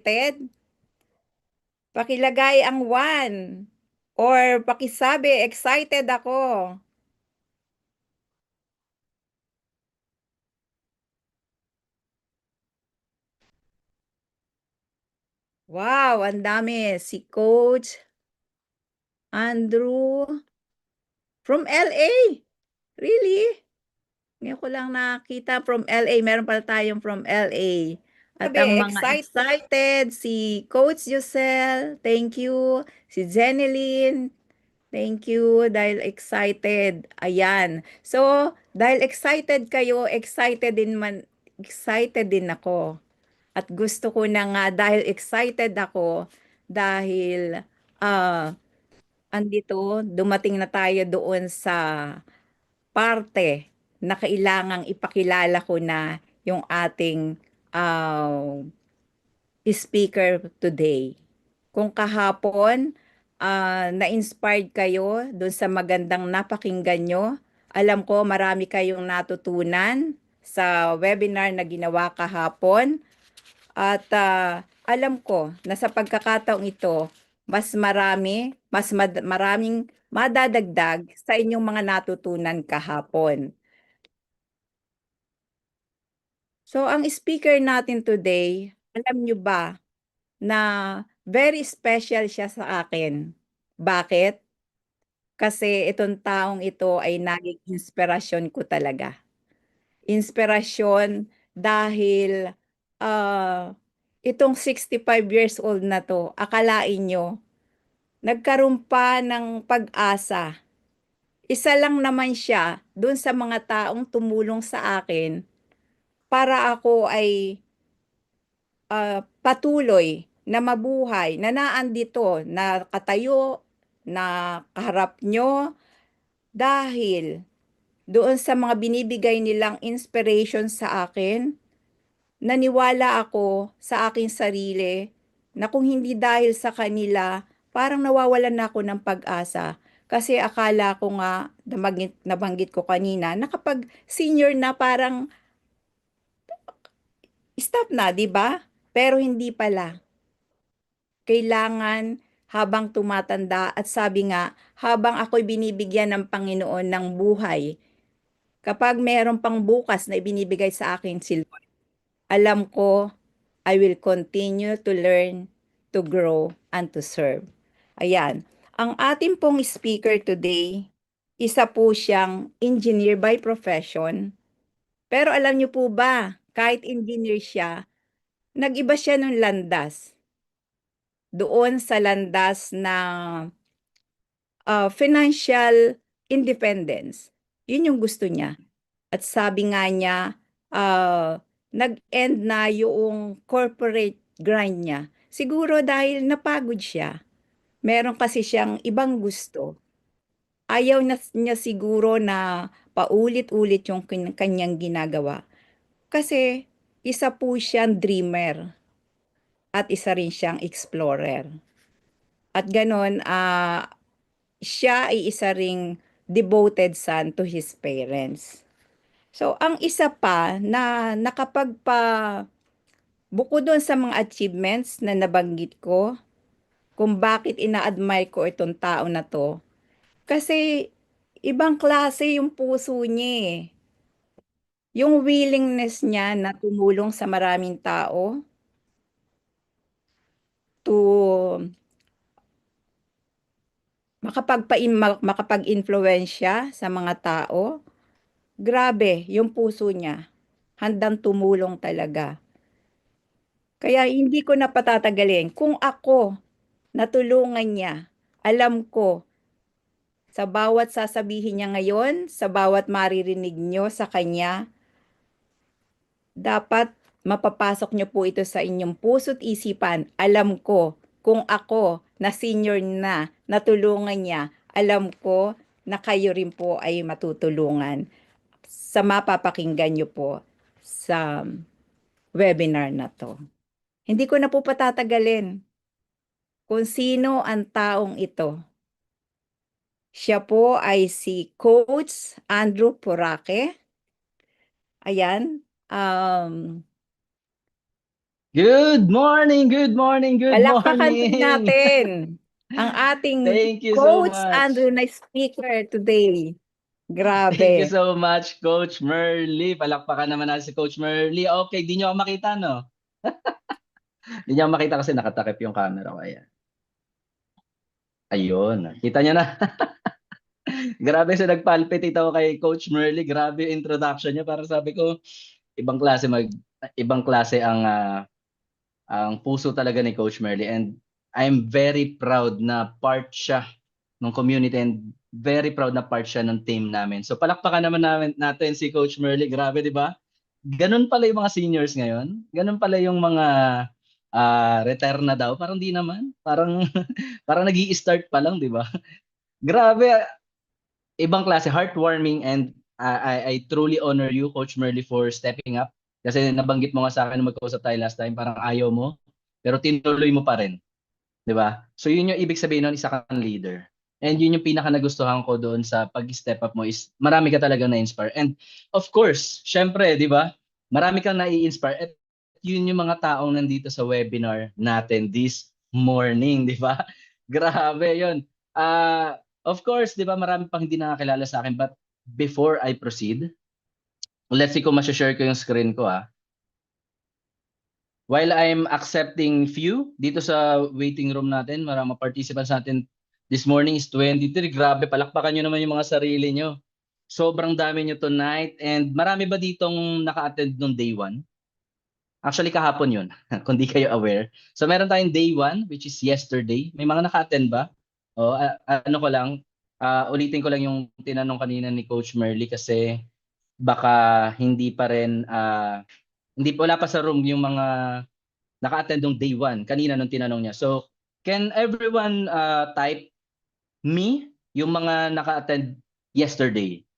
excited? Pakilagay ang one. Or pakisabi, excited ako. Wow, ang dami. Si Coach Andrew from LA. Really? Ngayon ko lang nakita from LA. Meron pala tayong from LA. At ang Sabi, mga excited, si Coach Yusel, thank you. Si Jeneline, thank you dahil excited. Ayan. So, dahil excited kayo, excited din ako. At gusto ko na nga dahil excited ako dahil ah dumating na tayo doon sa parte na kailangang ipakilala ko na yung ating ah, speaker today. Kung kahapon, na-inspired kayo doon sa magandang napakinggan nyo, alam ko marami kayong natutunan sa webinar na ginawa kahapon. At alam ko na sa pagkakataong ito, maraming madadagdag sa inyong mga natutunan kahapon. So, ang speaker natin today, alam nyo ba na very special siya sa akin? Bakit? Kasi itong taong ito ay naging inspirasyon ko talaga. Inspirasyon dahil ah, itong 65 years old na to, akalain nyo, nagkaroon pa ng pag-asa. Isa lang naman siya dun sa mga taong tumulong sa akin para ako ay patuloy na mabuhay, na naandito, na katayo, na kaharap nyo dahil doon sa mga binibigay nilang inspiration sa akin, naniwala ako sa aking sarili na kung hindi dahil sa kanila, parang nawawalan na ako ng pag-asa. Kasi akala ko nga, nabanggit ko kanina, na kapag senior na parang stop na, di ba? Pero hindi pala. Kailangan habang tumatanda at sabi nga, habang ako'y binibigyan ng Panginoon ng buhay, kapag meron pang bukas na ibinibigay sa akin si Lord, alam ko I will continue to learn, to grow, and to serve. Ayan. Ang ating pong speaker today, isa po siyang engineer by profession. Pero alam niyo po ba, kahit engineer siya, nag-iba siya ng landas. Doon sa landas na financial independence. Yun yung gusto niya. At sabi nga niya, nag-end na yung corporate grind niya. Siguro dahil napagod siya. Meron kasi siyang ibang gusto. Ayaw na niya siguro na paulit-ulit yung kanyang ginagawa. Kasi isa po siyang dreamer at isa rin siyang explorer. At ganon, siya ay isa ring devoted son to his parents. So, ang isa pa na bukod doon sa mga achievements na nabanggit ko, kung bakit ina-admire ko itong tao na to, kasi ibang klase yung puso niya eh. Yung willingness niya na tumulong sa maraming tao, to makapag-influensya sa mga tao, grabe yung puso niya. Handang tumulong talaga. Kaya hindi ko na patatagalin. Kung ako natulungan niya, alam ko sa bawat sasabihin niya ngayon, sa bawat maririnig niyo sa kanya, dapat mapapasok niyo po ito sa inyong puso't isipan. Alam ko kung ako na senior na natulungan niya, alam ko na kayo rin po ay matutulungan sa mapapakinggan niyo po sa webinar na to. Hindi ko na po patatagalin kung sino ang taong ito. Siya po ay si Coach Andrew Porake. Ayan. Good morning, good morning, good Palakpakan po morning. natin ang ating Thank you so Coach much. Andrew na speaker today. Thank you Grabe. so much, Coach Merly. Palakpakan naman natin si Coach Merly. Okay, di nyo ako makita, no? Di nyo ako makita kasi nakatakip yung camera ko. Ayan. Ayun. Kita nyo na. Grabe sa nagpalpitate ako kay Coach Merly. Grabe yung introduction niya. Para sabi ko, ibang klase ibang klase ang puso talaga ni Coach Merly, and I'm very proud na part siya ng community, and very proud na part siya ng team namin. So palakpakan natin si Coach Merly. Grabe, 'di ba? Ganun pala yung mga seniors ngayon. Ganun pala yung mga retire na daw. Parang di naman. Parang parang nag-i-start pa lang, 'di ba? Grabe, ibang klase, heartwarming, and I truly honor you, Coach Merly, for stepping up. Kasi nabanggit mo nga sa akin nung magkausap tayo last time, parang ayaw mo, pero tinuloy mo pa rin. 'Di ba? So yun yung ibig sabihin nun, isa kang leader. And yun yung pinaka nagustuhan ko doon sa pag-step up mo, is marami ka talaga na-inspire. And of course, syempre, 'di ba? Marami kang nai-inspire, at yun yung mga taong nandito sa webinar natin this morning, 'di ba? Grabe yun. Of course, 'di ba, marami pang hindi nakakilala sa akin, but before I proceed, let's see kung ma-share ko yung screen ko, ah. While I'm accepting few dito sa waiting room natin, maraming participants natin this morning is 23. Grabe, palakpakan nyo naman yung mga sarili nyo. Sobrang dami nyo tonight, and marami ba ditong naka-attend nung day 1? Actually, kahapon yun, kung di kayo aware. So meron tayong day 1, which is yesterday. May mga naka-attend ba? O, ano ko lang, ulitin ko lang yung tinanong kanina ni Coach Merly, kasi baka hindi pa rin, hindi wala pa sa room yung mga naka-attend nung day 1 kanina nung tinanong niya. So, can everyone type me yung mga naka-attend yesterday?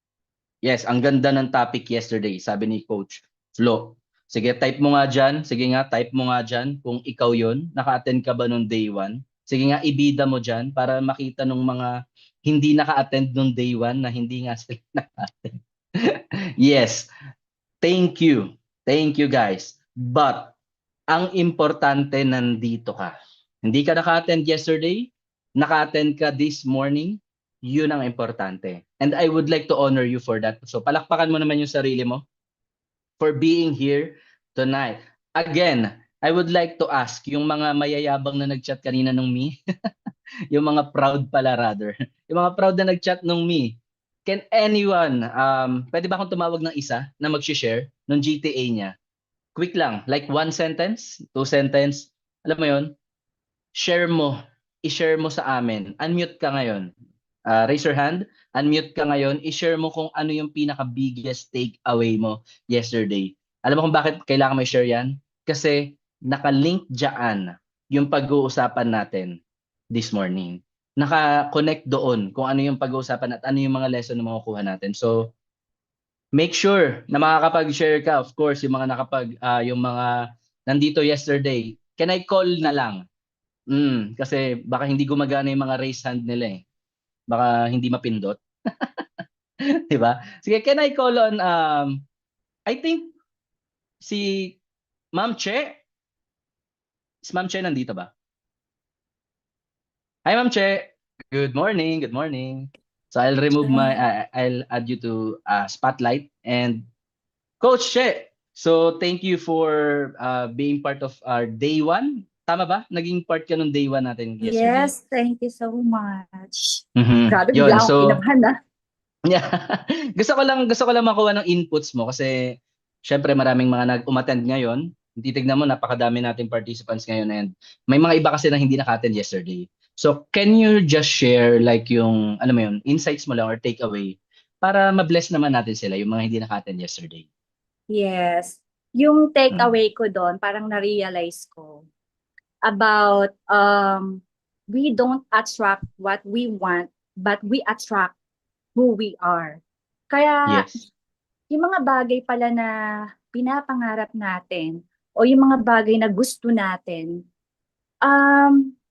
Yes, ang ganda ng topic yesterday, sabi ni Coach Flo. Sige, type mo nga dyan. Sige nga, type mo nga dyan kung ikaw yon. Naka-attend ka ba nung day 1? Sige nga, ibida mo dyan para makita nung mga hindi naka-attend nung day 1 na hindi nga sila naka-attend. Yes, thank you. Thank you, guys. But ang importante, nandito ka. Hindi ka naka-attend yesterday, naka-attend ka this morning, yun ang importante. And I would like to honor you for that. So palakpakan mo naman yung sarili mo for being here tonight. Again, I would like to ask yung mga mayayabang na nag-chat kanina nung me, yung mga proud pala rather, yung mga proud na nag-chat nung me, can anyone, pwede ba akong tumawag ng isa na mag-share nung GTA niya? Quick lang, like one sentence, two sentence, alam mo yon, share mo, i-share mo sa amin. Unmute ka ngayon. Raise your hand, unmute ka ngayon, i-share mo kung ano yung pinaka-biggest takeaway mo yesterday. Alam mo kung bakit kailangan mo i-share yan? Kasi naka-link dyan yung pag-uusapan natin this morning. Naka-connect doon kung ano yung pag-uusapan at ano yung mga lesson na makukuha natin. So, make sure na makakapag-share ka. Of course, yung mga yung mga nandito yesterday, can I call na lang? Kasi baka hindi gumagana yung mga raise hand nila eh. Baka hindi mapindot, 'di ba? Sige, can I call on I think si Ma'am Che? Is Ma'am Che nandito ba? Hi Ma'am Che. Good morning, good morning. So I'll add you to spotlight, and Coach Che. So thank you for being part of our day 1. Tama ba? Naging part ka nung day 1 natin yesterday. Yes, thank you so much. Mhm. Grabe, Yun. bigla akong So kinabahan na. yeah. Gusto ko lang makuha ng inputs mo, kasi syempre maraming mga nag-umattend ngayon. Titignan mo, napakadami nating participants ngayon, and may mga iba kasi na hindi naka-attend yesterday. So, can you just share like yung, alam mo yun, insights mo lang or takeaway para ma-bless naman natin sila, yung mga hindi naka-attend yesterday? Yes. Yung Mm. takeaway ko doon, parang na-realize ko about we don't attract what we want, but we attract who we are. Kaya Yes. yung mga bagay pala na pinapangarap natin o yung mga bagay na gusto natin,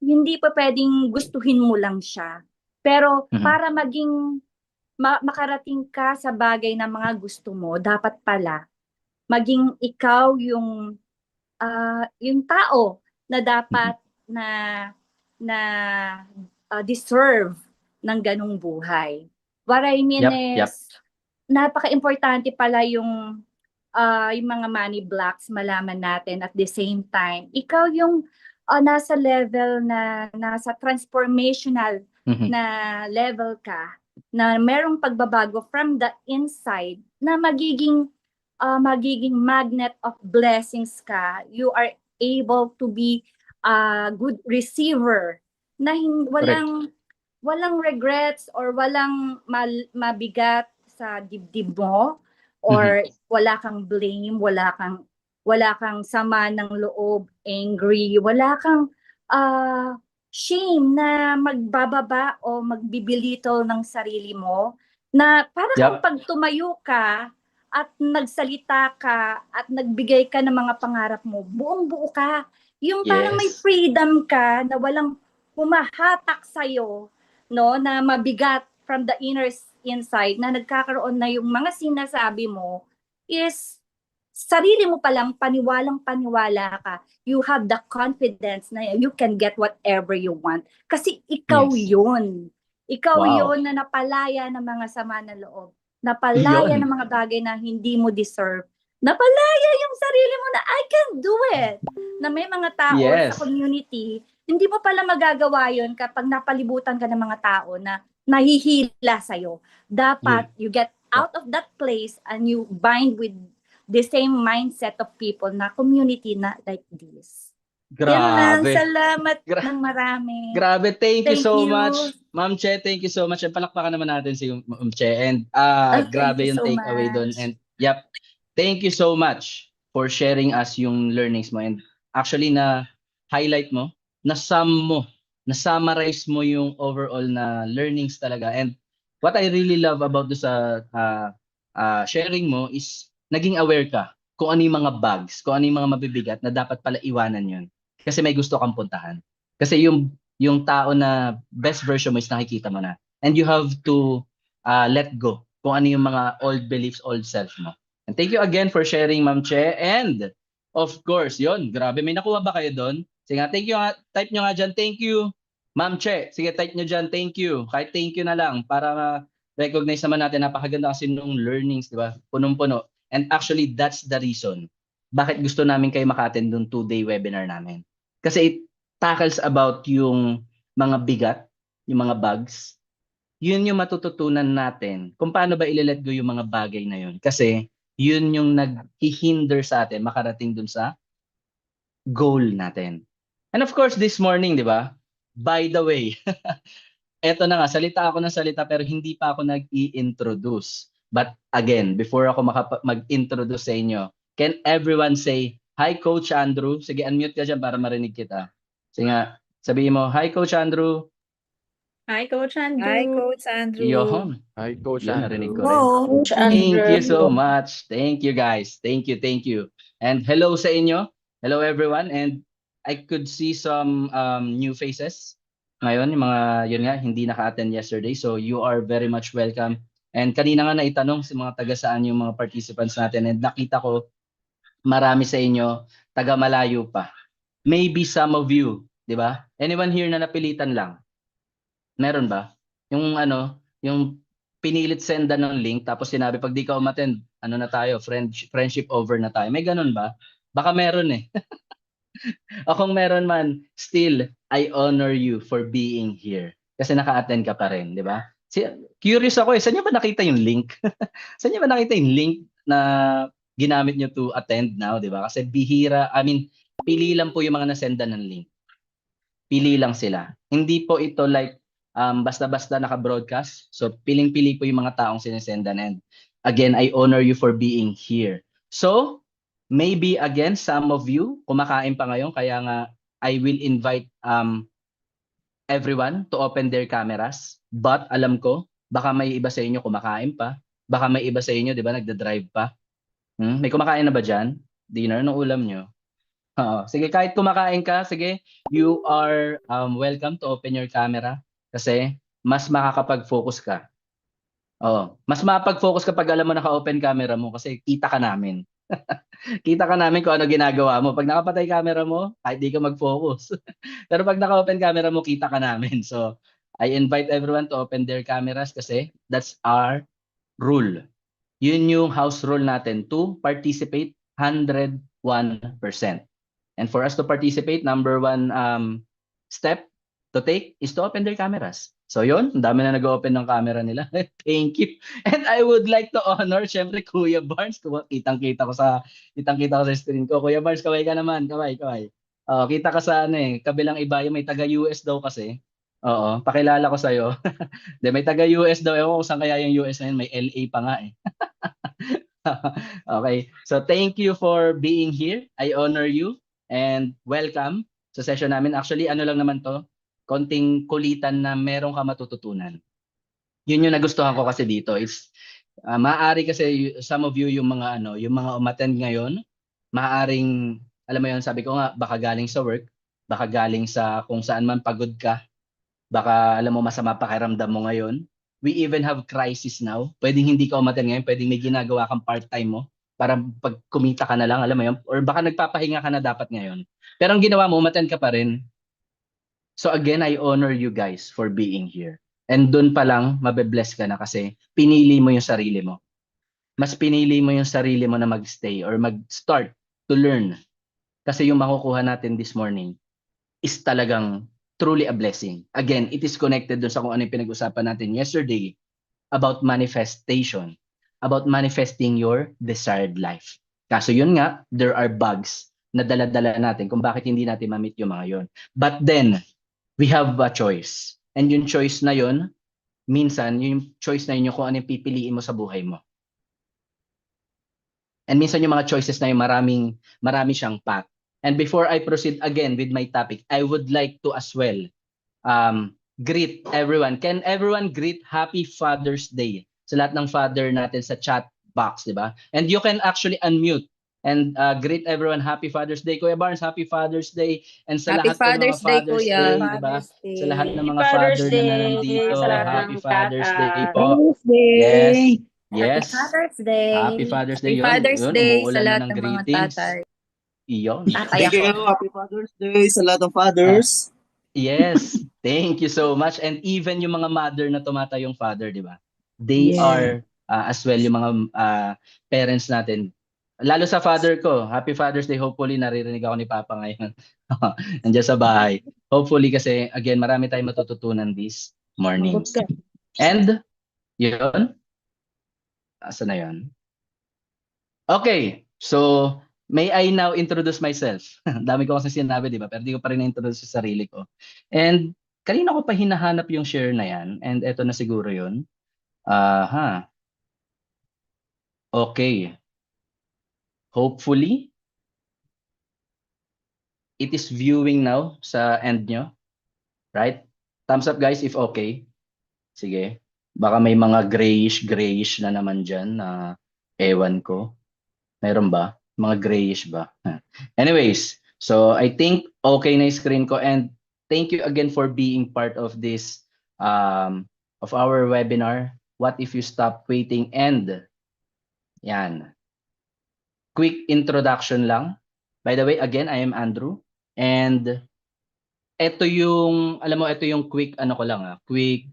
hindi pa pwedeng gustuhin mo lang siya. Pero Mhm. para maging makarating ka sa bagay na mga gusto mo, dapat pala maging ikaw yung yung tao na dapat na na deserve ng ganong buhay. What I mean Yep. is, napaka-importante pala yung mga money blocks malaman natin at the same time. Ikaw yung nasa level na nasa transformational Mhm. na level ka, na merong pagbabago from the inside, na magiging magnet of blessings ka. You are able to be a good receiver na Correct. walang regrets or walang mabigat sa dibdib mo, or wala kang blame, wala kang sama ng loob, angry, wala kang shame na magbababa o magbibilito ng sarili mo, na para kang Yep. pag tumayo ka at nagsalita ka at nagbigay ka ng mga pangarap mo, buong-buo ka. Yung parang may Yes. freedom ka na walang humahatak sa'yo, no, na mabigat from the inside, na nagkakaroon na yung mga sinasabi mo is sarili mo palang paniwalang-paniwala ka. You have the confidence na you can get whatever you want. Kasi ikaw Yes. yun. Ikaw Wow. yun na napalaya ng mga sama ng loob. Napalaya ng Yun. mga bagay na hindi mo deserve. Napalaya yung sarili mo na I can do it. Na may mga tao sa Yes. community, hindi mo pala magagawa yun kapag napalibutan ka ng mga tao na nahihila sa'yo. Dapat you get out of that place and you bind with the same mindset of people na community na like this. Yan lang. Grabe. Salamat Gra- ng marami. Grabe, thank you Thank so you. much. Ma'am Che, thank you so much. And palakpakan naman natin si Ma'am Che. And Thank grabe you yung so takeaway doon. much. And yep, thank you so much for sharing us yung learnings mo. And actually na highlight mo, na-summarize mo yung overall na learnings talaga. And what I really love about do sa sharing mo is naging aware ka kung ano yung mga bugs, kung ano yung mga mabibigat na dapat pala iwanan yun. Kasi may gusto kang puntahan. Kasi yung tao na best version mo is nakikita mo na. And you have to let go kung ano yung mga old beliefs, old self mo. And thank you again for sharing, Ma'am Che. And of course, yon, grabe, may nakuha ba kayo doon? Sige nga, thank you nga, type nyo nga dyan, thank you, Ma'am Che. Sige, type nyo dyan, thank you. Kahit thank you na lang para recognize naman natin, napakaganda kasi nung learnings, di ba? Punong-puno. And actually, that's the reason bakit gusto namin kayo maka-attend nung 2-day webinar namin. Kasi it tackles about yung mga bigat, yung mga bugs. Yun yung matututunan natin kung paano ba ile-let go yung mga bagay na yun. Kasi yun yung naghihinder sa atin makarating dun sa goal natin. And of course, this morning, di ba? By the way, eto na nga, salita ako ng salita pero hindi pa ako nag-i-introduce. But again, before ako mag-introduce sa inyo, can everyone say, "Hi Coach Andrew"? Sige, unmute ka dyan para marinig kita. Sige nga, sabihin mo, "Hi Coach Andrew." Hi, Coach Hi, Andrew. Coach Andrew. Yun. Hi, Coach Yun, narinig ko Andrew. rin. Coach Thank you so Andrew. much. Thank you guys. Thank you, thank you. And hello sa inyo. Hello everyone. And I could see some new faces ngayon, yung mga yun nga hindi naka-attend yesterday. So you are very much welcome. And kanina nga naitanong si mga taga saan yung mga participants natin, and nakita ko marami sa inyo taga malayo pa. Maybe some of you, di ba? Anyone here na napilitan lang? Meron ba? Yung yung pinilit sendan ng link tapos sinabi pag di ka umattend, ano na tayo, friendship over na tayo. May ganun ba? Baka meron eh. O kung meron man, still, I honor you for being here. Kasi naka-attend ka pa rin, di ba? Curious ako eh, saan niyo ba nakita yung link? Saan niyo ba nakita yung link na ginamit niyo to attend now, di ba? Kasi bihira, pili lang po yung mga nasendan ng link. Pili lang sila. Hindi po ito like basta-basta naka-broadcast. So, piling-pili po yung mga taong sinisendan. And again, I honor you for being here. So, maybe again, some of you, kumakain pa ngayon, kaya nga, I will invite everyone to open their cameras. But alam ko, baka may iba sa inyo kumakain pa. Baka may iba sa inyo, di ba, nagda-drive pa. May kumakain na ba dyan? Dinner, no ulam nyo? Sige, kahit kumakain ka, sige, you are welcome to open your camera kasi mas makakapag-focus ka. Mas makapag-focus kapag alam mo naka-open camera mo kasi kita ka namin. Kita ka namin kung ano ginagawa mo. Pag nakapatay camera mo, kahit di ka mag-focus. Pero pag naka-open camera mo, kita ka namin. So, I invite everyone to open their cameras kasi that's our rule. Yun yung house rule natin to participate 101%. And for us to participate, number one step to take is to open their cameras. So yun, ang dami na nag-open ng camera nila. Thank you. And I would like to honor, syempre, Kuya Barnes. Kitang-kita ko sa screen ko. Kuya Barnes, kaway ka naman. Kaway. Oh, kita ka sa ano kabilang iba, yung may taga-US daw kasi. Oo, pakilala ko sa'yo. De, may taga-US daw. Ewan ko saan kaya yung US na yun. May LA pa nga eh. Okay. So thank you for being here. I honor you and welcome sa session namin. Actually, ano lang naman to, konting kulitan na meron ka matututunan. Yun yung nagustuhan ko kasi dito is maaari kasi some of you yung mga yung mga umattend ngayon, maaring alam mo yun, sabi ko nga baka galing sa work, baka galing sa kung saan man pagod ka, baka alam mo masama pakiramdam mo ngayon. We even have crisis now. Pwedeng hindi ka umattend ngayon, pwedeng may ginagawa kang part-time mo para pag kumita ka na lang, alam mo yun, or baka nagpapahinga ka na dapat ngayon. Pero ang ginawa mo, umattend ka pa rin. So again, I honor you guys for being here. And dun pa lang, mabe-bless ka na kasi pinili mo yung sarili mo. Mas pinili mo yung sarili mo na mag-stay or mag-start to learn. Kasi yung makukuha natin this morning is talagang truly a blessing. Again, it is connected dun sa kung ano yung pinag-usapan natin yesterday about manifestation, about manifesting your desired life. Kaso yun nga, there are bugs na dala-dala natin kung bakit hindi natin ma-meet yung mga yun. But then, we have a choice. And yung choice na yun, minsan, yung choice na yun yung kung ano yung pipiliin mo sa buhay mo. And minsan yung mga choices na yun, marami siyang path. And before I proceed again with my topic, I would like to as well greet everyone. Can everyone greet Happy Father's Day sa lahat ng father natin sa chat box, di ba? And you can actually unmute and greet everyone Happy Father's Day. Kuya Barnes, Happy Father's Day. And sa Happy lahat po ng mga Father's Day, Father's Kuya. Day, di ba? Sa lahat ng mga Father's father na Day nandito, sa lahat Happy ng Father's Day tata. po. Father's Day! Yes. Happy Yes. Father's Day! Happy Father's Day. Happy Father's Yun, Day sa umuulan na lahat ng ng mga greetings. tatay. Iyon. Tatay Thank you. ako. Happy Father's Day sa lahat ng fathers. Yes. Thank you so much. And even yung mga mother na tumatayong father, di ba? They Yes. are as well yung mga parents natin. Lalo sa father ko, Happy Father's Day. Hopefully naririnig ako ni Papa ngayon. Nandiyan sa bahay. Hopefully kasi again, marami tayong matututunan this morning. Magot ka. And yun. Asa na yun? Okay. So, may I now introduce myself? Dami ko kasi sinabi, di ba? Pero di ko pa rin na-introduce sa sarili ko. And kanina ko pa hinahanap yung share na yan. And eto na siguro yun. Aha. Okay. Hopefully, it is viewing now sa end nyo. Right? Thumbs up guys if okay. Sige. Baka may mga grayish na naman dyan na ewan ko. Meron ba? Mga grayish ba? Anyways, so I think okay na yung screen ko and thank you again for being part of this of our webinar. What if you stop waiting? And yan. Quick introduction lang. By the way, again, I am Andrew and ito yung alam mo ito yung quick ano ko lang quick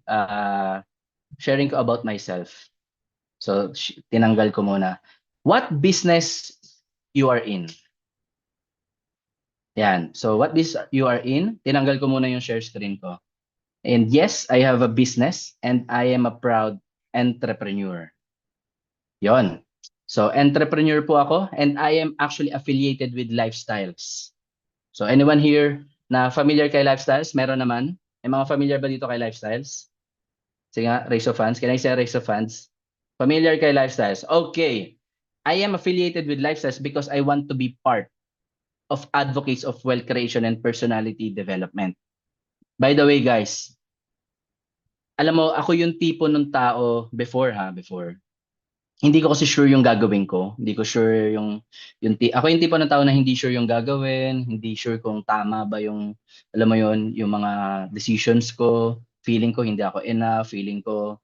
sharing ko about myself. So tinanggal ko muna. What business you are in? Yan. So what business you are in? Tinanggal ko muna yung share screen ko. And yes, I have a business and I am a proud entrepreneur. Yon. So entrepreneur po ako and I am actually affiliated with Lifestyles. So anyone here na familiar kay Lifestyles? Meron naman. May mga familiar ba dito kay Lifestyles? Sige nga, raise of hands. Can I say raise of hands? Familiar kay Lifestyles. Okay. I am affiliated with Lifestyles because I want to be part of advocates of wealth creation and personality development. By the way, guys, alam mo, ako yung tipo ng tao before. Hindi ko kasi sure yung gagawin ko. Hindi ko sure ako yung tipo ng tao na hindi sure yung gagawin, hindi sure kung tama ba yung, alam mo yun, yung mga decisions ko. Feeling ko hindi ako enough, feeling ko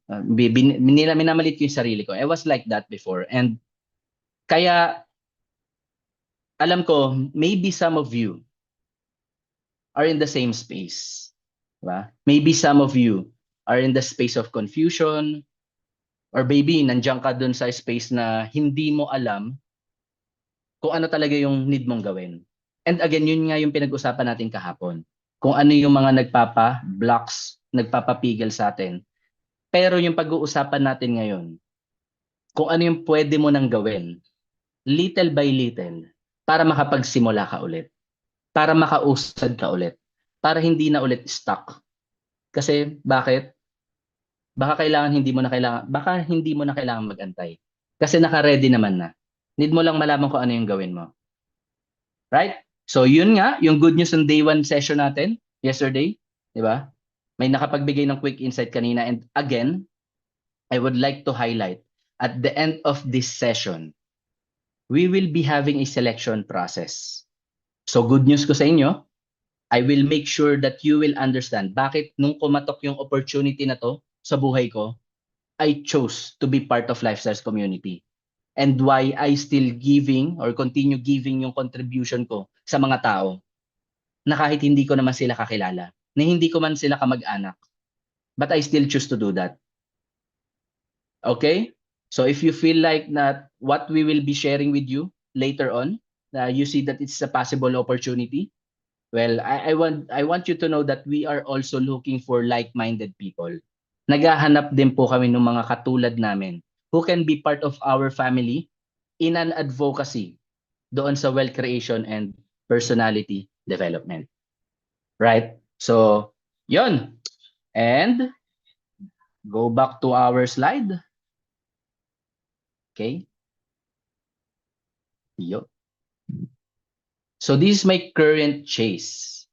minamalit ko yung sarili ko. I was like that before and Kaya alam ko, maybe some of you are in the same space. Diba? Maybe some of you are in the space of confusion, or maybe nandiyan ka dun sa space na hindi mo alam kung ano talaga yung need mong gawin. And again, yun nga yung pinag-usapan natin kahapon. Kung ano yung mga nagpapa-blocks, nagpapapigil sa atin. Pero yung pag-uusapan natin ngayon, kung ano yung pwede mo nang gawin, little by little, para makapagsimula ka ulit. Para makausad ka ulit. Para hindi na ulit stuck. Kasi bakit? Baka hindi mo na kailangan mag-antay. Kasi naka-ready naman na. Need mo lang malaman kung ano yung gawin mo. Right? So yun nga, yung good news on day 1 session natin yesterday, di ba? May nakapagbigay ng quick insight kanina, and again, I would like to highlight at the end of this session, we will be having a selection process. So good news ko sa inyo, I will make sure that you will understand bakit nung kumatok yung opportunity na to sa buhay ko, I chose to be part of Lifestyles Community. And why I still giving or continue giving yung contribution ko sa mga tao na kahit hindi ko naman sila kakilala, na hindi ko man sila kamag-anak. But I still choose to do that. Okay? So if you feel like that what we will be sharing with you later on, you see that it's a possible opportunity, well, I want you to know that we are also looking for like-minded people. Naghahanap din po kami ng mga katulad namin who can be part of our family in an advocacy doon sa wealth creation and personality development. Right? So, yun. And go back to our slide. Okay? Yo. So, this is my current chase.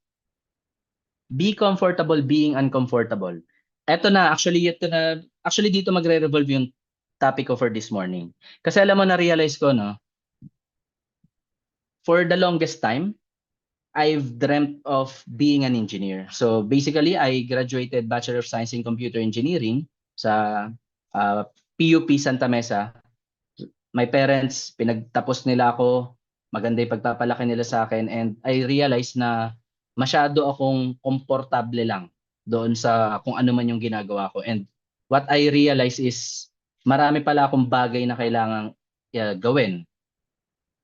Be comfortable being uncomfortable. Actually dito magre-revolve yung topic ko for this morning. Kasi alam mo, na-realize ko, no, for the longest time, I've dreamt of being an engineer. So basically, I graduated Bachelor of Science in Computer Engineering sa PUP Santa Mesa. My parents, pinagtapos nila ako, maganda yung pagpapalaki nila sa akin, and I realized na masyado akong komportable lang doon sa kung ano man yung ginagawa ko. And what I realized is marami pala akong bagay na kailangang gawin.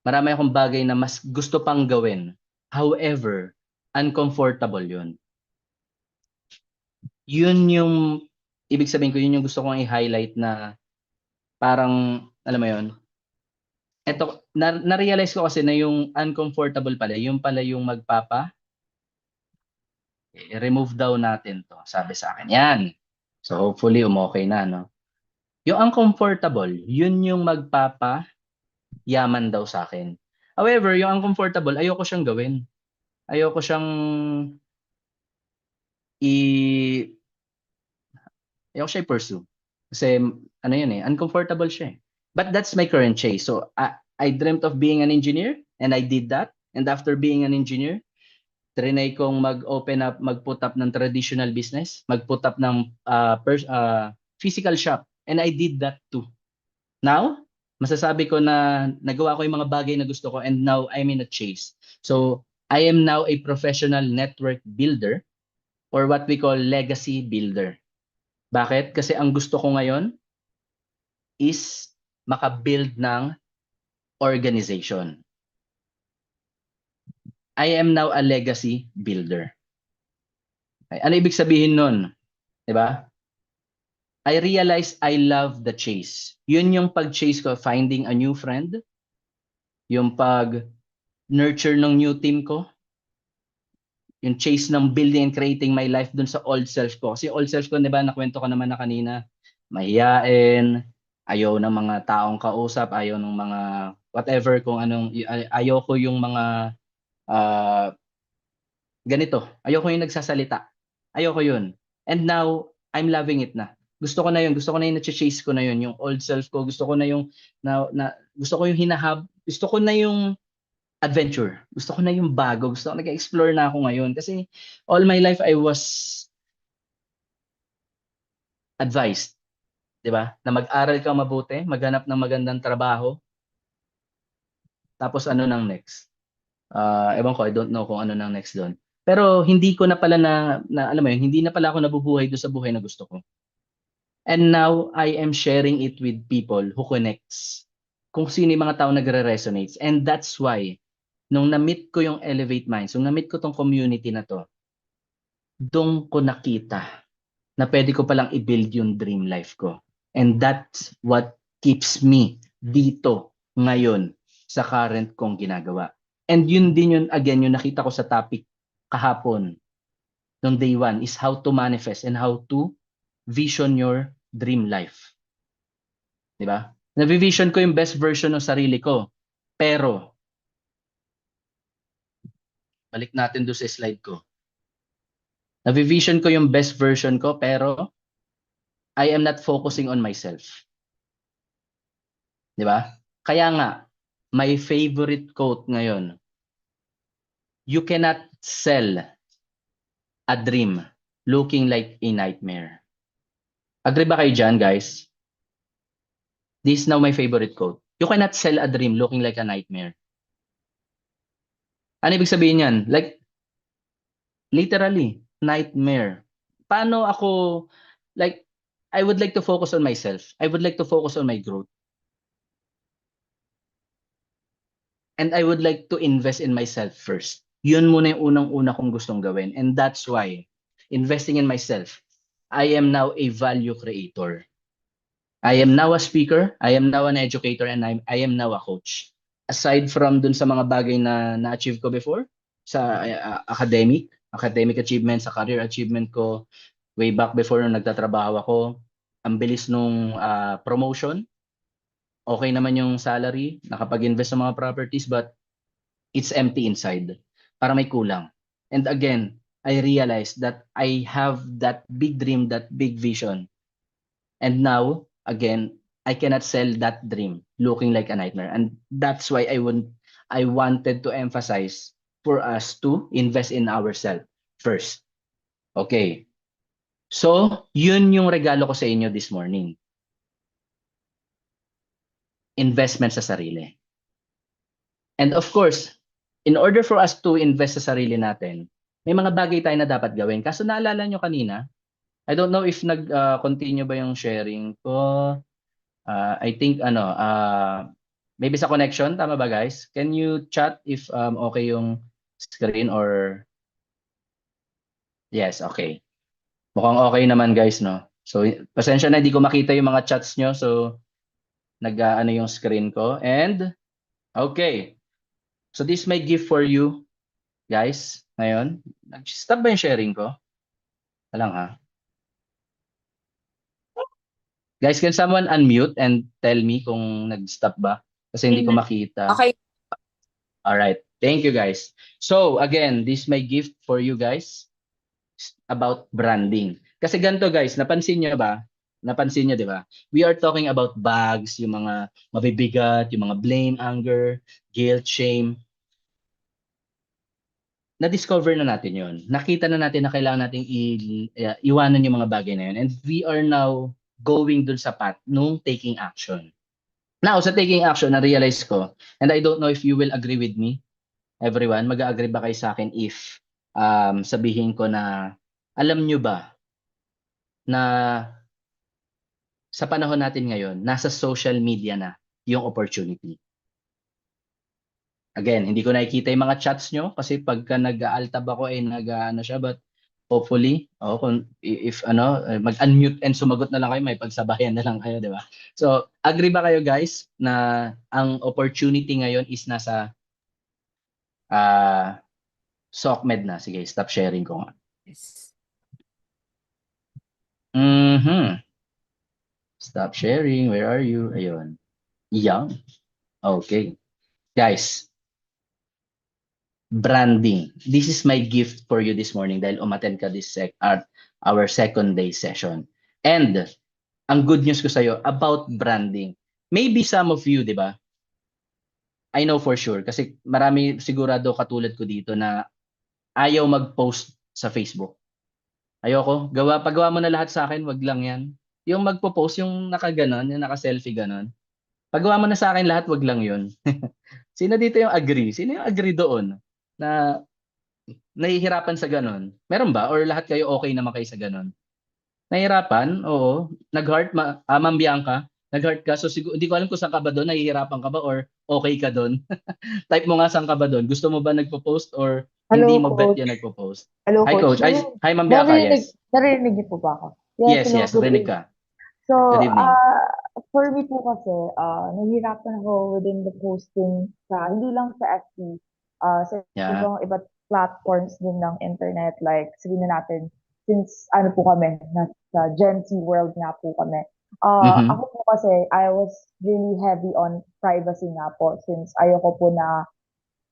Marami akong bagay na mas gusto pang gawin. However, uncomfortable yun. Yun yung, ibig sabihin ko, yun yung gusto kong i-highlight na parang, alam mo yun, eto, na-realize ko kasi na yung uncomfortable pala, yung pala yung remove daw natin to, sabi sa akin. Yan. So hopefully umokay na, no? Yung uncomfortable, yun yung yaman daw sa akin. However, yung uncomfortable, ayoko siyang gawin. Ayoko siyang ayoko siya i-pursue. Kasi ano yun uncomfortable siya eh. But that's my current chase. So I dreamt of being an engineer, and I did that. And after being an engineer, trinay kong mag-put up ng traditional business, mag-put up ng physical shop. And I did that too. Now, masasabi ko na nagawa ko yung mga bagay na gusto ko, and now I'm in a chase. So I am now a professional network builder, or what we call legacy builder. Bakit? Kasi ang gusto ko ngayon is makabuild ng organization. I am now a legacy builder. Okay. Ano ibig sabihin nun? Diba? I realize I love the chase. Yun yung pag-chase ko, finding a new friend, yung pag-nurture ng new team ko, yung chase ng building and creating my life dun sa old self ko. Kasi old self ko, di ba, nakwento ko naman na kanina, mahiyain, ayaw ng mga taong kausap, ayaw ng mga whatever, kung anong, ayaw ko yung mga ganito. Ayaw ko yung nagsasalita. Ayaw ko yun. And now, I'm loving it na. Gusto ko na yun. Gusto ko na yung na-chase ko na yun. Yung old self ko. Gusto ko na yung, gusto ko yung gusto ko na yung adventure. Gusto ko na yung bago. Gusto ko nag-explore na ako ngayon. Kasi all my life I was advised, 'di ba? Na mag-aral ka mabuti, maghanap ng magandang trabaho, Tapos ano nang next? Ewan ko, I don't know kung ano nang next doon. Pero hindi ko na pala na alam mo yun, hindi na pala ako nabubuhay doon sa buhay na gusto ko. And now, I am sharing it with people who connects. Kung sino yung mga tao nagre-resonates. And that's why, nung na-meet ko yung Elevate Minds, nung na-meet ko tong community na to, doon ko nakita na pwede ko palang i-build yung dream life ko. And that's what keeps me dito ngayon sa current kong ginagawa. And yun din yun, again, yung nakita ko sa topic kahapon, nung day one, is how to manifest and how to vision your dream life. Di ba? Navivision ko yung best version ng sarili ko. Pero, balik natin doon sa slide ko. Navivision ko yung best version ko, pero I am not focusing on myself. Di ba? Kaya nga, my favorite quote ngayon, you cannot sell a dream looking like a nightmare. Agree ba kayo dyan, guys? This is now my favorite quote. You cannot sell a dream looking like a nightmare. Ano ibig sabihin yan? Like, literally, nightmare. Paano ako, like, I would like to focus on myself. I would like to focus on my growth. And I would like to invest in myself first. Yun muna yung unang-una kong gustong gawin. And that's why, investing in myself, I am now a value creator. I am now a speaker, I am now an educator, and I am now a coach. Aside from dun sa mga bagay na na-achieve ko before, sa academic achievement, sa career achievement ko, way back before nung nagtatrabaho ako, ang bilis nung promotion, okay naman yung salary, nakapag-invest sa mga properties, but it's empty inside. Para may kulang. And again, I realized that I have that big dream, that big vision. And now, again, I cannot sell that dream looking like a nightmare. And that's why I wanted to emphasize for us to invest in ourselves first. Okay. So, yun yung regalo ko sa inyo this morning. Investment sa sarili. And of course, in order for us to invest sa sarili natin, may mga bagay tayo na dapat gawin. Kaso naalala nyo kanina, I don't know if nag-continue ba yung sharing ko. I think maybe sa connection, tama ba guys? Can you chat if okay yung screen or yes, okay. Mukhang okay naman guys, no? So pasensya na hindi ko makita yung mga chats nyo. So nag-ano yung screen ko and okay. So this may gift for you guys. Ngayon, nag-stop ba yung sharing ko? Alang ha. Guys, can someone unmute and tell me kung nag-stop ba? Kasi hindi ko makita. Okay. All right. Thank you, guys. So, again, this is my gift for you guys about branding. Kasi ganito, guys, napansin nyo ba? Napansin nyo, di ba? We are talking about bags, yung mga mabibigat, yung mga blame, anger, guilt, shame. Na-discover na natin yon. Nakita na natin na kailangan nating iwanan yung mga bagay na yun. And we are now going dun sa path nung taking action. Now, sa taking action, na-realize ko, and I don't know if you will agree with me, everyone, mag-agree ba kayo sa akin if sabihin ko na, alam nyo ba na sa panahon natin ngayon, nasa social media na yung opportunity. Again, hindi ko nakikita yung mga chats nyo kasi pagka nag-aaltab ako ay nag-ano siya, but hopefully, if mag-unmute and sumagot na lang kayo, may pagsabayan na lang kayo, di ba? So, agree ba kayo guys na ang opportunity ngayon is nasa SOCMED na? Sige, stop sharing ko nga. Yes. Stop sharing. Where are you? Ayun. Yan. Okay. Guys, branding. This is my gift for you this morning dahil umattend ka this our second day session. And ang good news ko sa'yo about branding. Maybe some of you, di ba? I know for sure kasi marami sigurado katulad ko dito na ayaw mag-post sa Facebook. Ayoko. Pagawa mo na lahat sa akin, wag lang yan. Yung magpo-post, yung nakaganon, yung naka-selfie ganon. Pagawa mo na sa akin lahat, wag lang yun. Sino dito yung agree? Sino yung agree doon na nahihirapan sa ganon? Meron ba? Or lahat kayo okay naman kayo sa ganon? Nahihirapan? Oo. Nag-heart, Ma'am Bianca? Nag-heart ka? So siguro, hindi ko alam kung saan ka ba doon? Nahihirapan ka ba or okay ka doon? Type mo nga saan ka ba doon. Gusto mo ba nagpo-post or hindi Hello, mo bet Coach. yung nagpo-post? Hello, Hi, Coach. Coach. Hi, Ma'am Bianca. Yes. Narinig niyo po ba ako? Yes, Yes, hello, yes. good Rinig evening. ka. So, Good evening. for me po kasi, nahihirapan ako within the posting hindi lang sa FB, sa Yeah. iba't platforms din ng internet, like, sabihin na natin, since ano po kami, nasa Gen Z world nga po kami. Mhm. Ako po kasi, I was really heavy on privacy nga po, since ayoko po na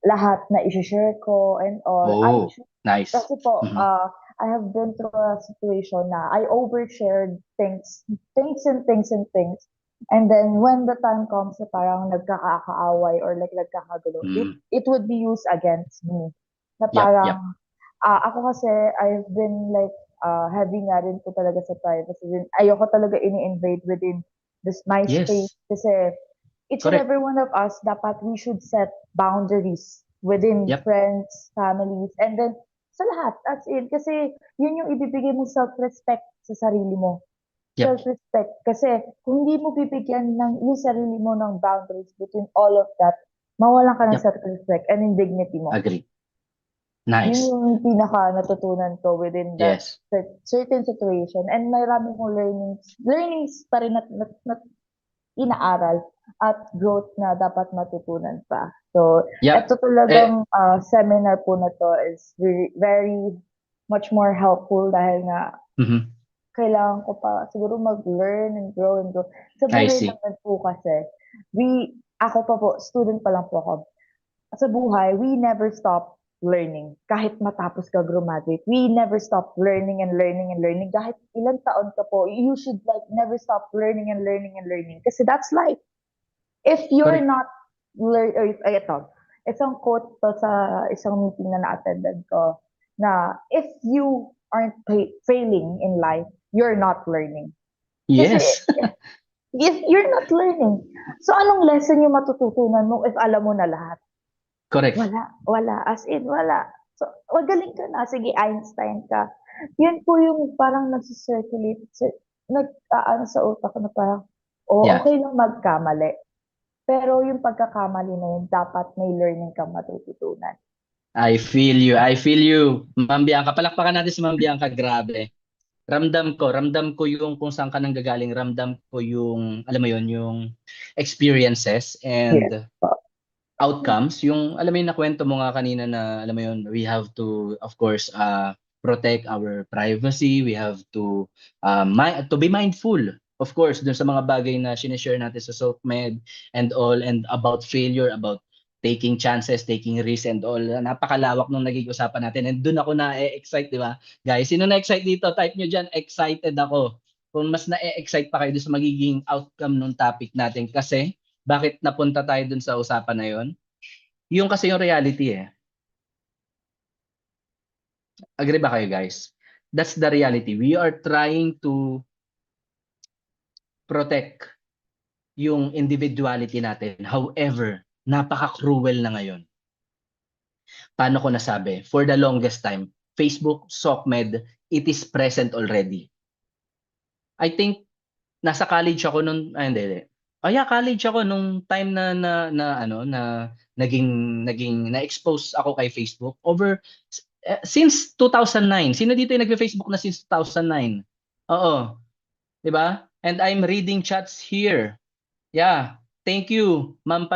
lahat na i-share ko and all. Oh, nice. Kasi po, Mhm. I have been through a situation na I overshared things. And then when the time comes na parang nagkakaaway or like nagkakagulo, Mm. it would be used against me. Na Yep, yep. parang, ako kasi, I've been like, heavy nga rin po talaga sa privacy. Ayoko talaga ini-invade within my space Yes. kasi each and Correct. every one of us, dapat we should set boundaries within Yep. friends, families, and then sa lahat, that's it. Kasi yun yung ibibigay mo self-respect sa sarili mo. Yep. Self-respect. Kasi kung hindi mo bibigyan ng yung sarili mo ng boundaries between all of that, mawalan ka ng Yep. self-respect and yung dignity mo. Agree. Yun Nice. yung pinaka natutunan ko within that Yes. certain situation. And marami kong learnings pa rin na inaaral at growth na dapat matutunan pa. So, Yep. ito talagang seminar po na to is very much more helpful dahil nga Mhm. kailangan ko pa siguro mag-learn and grow and grow. Sa I buhay see. naman po kasi, ako pa po, student pa lang po ako. Sa buhay, we never stop learning. Kahit matapos ka graduate, we never stop learning and learning and learning. Kahit ilang taon ka po, you should like never stop learning and learning and learning. Kasi that's life. If you're Correct. not ito, isang quote to sa isang meeting na na-attended ko, na if you aren't failing in life, you're not learning. Kasi Yes. if you're not learning, so anong lesson yung matututunan mo if alam mo na lahat? Correct. Wala. As in, wala. So, magaling ka na. Sige, Einstein ka. Yun po yung parang nag-circulate, nag-aano sa utak ko na parang, Yeah. okay lang magkamali. Pero yung pagkakamali na yun, dapat may learning kang matututunan. I feel you. I feel you. Ma'am Bianca, palakpakan natin si Ma'am Bianca. Grabe. Ramdam ko yung kung saan ka nanggagaling. Ramdam ko yung, alam mo yun, yung experiences Yes. and outcomes. Yung, alam mo yun, nakwento mo nga kanina na, alam mo yun, we have to, of course, protect our privacy. We have to be mindful, of course, dun sa mga bagay na sinishare natin sa SoapMed and all, and about failure, about taking chances, taking risks and all. Napakalawak nung naging usapan natin. And dun ako na-excite, di ba? Guys, sino na-excite dito? Type nyo dyan, excited ako. Kung mas na-excite pa kayo dun sa magiging outcome nung topic natin. Kasi, bakit napunta tayo dun sa usapan na yon? Yung kasi yung reality eh. Agree ba kayo guys? That's the reality. We are trying to protect yung individuality natin. However, napaka-cruel na ngayon. Paano ko nasabi? For the longest time, Facebook, SOCMED, it is present already. I think nasa college ako nung hindi. Yeah, college ako nung time na naging na-expose ako kay Facebook since 2009. Sino dito yung nagfe-Facebook na since 2009? Oo, 'di ba? And I'm reading chats here. Yeah. Thank you, Ma'am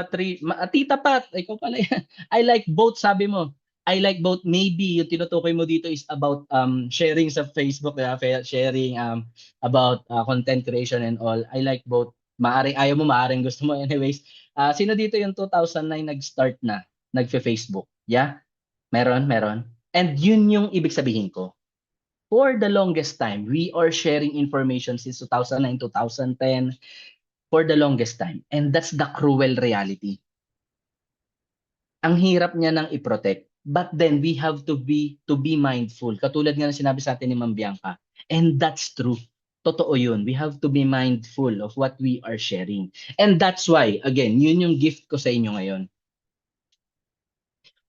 Tita Pat, ikaw pala yan. I like both, sabi mo. I like both. Maybe yung tinutukoy mo dito is about sharing sa Facebook, sharing about content creation and all. I like both. Maaring ayaw mo, maaring gusto mo. Anyways, sino dito yung 2009 nag-start na nagfe-Facebook? Yeah? Meron. And yun yung ibig sabihin ko. For the longest time, we are sharing information since 2009, 2010, for the longest time. And that's the cruel reality. Ang hirap niya nang i-protect. But then we have to be mindful. Katulad nga ng sinabi sa atin ni Ma'am Bianca. And that's true. Totoo yun. We have to be mindful of what we are sharing. And that's why, again, yun yung gift ko sa inyo ngayon.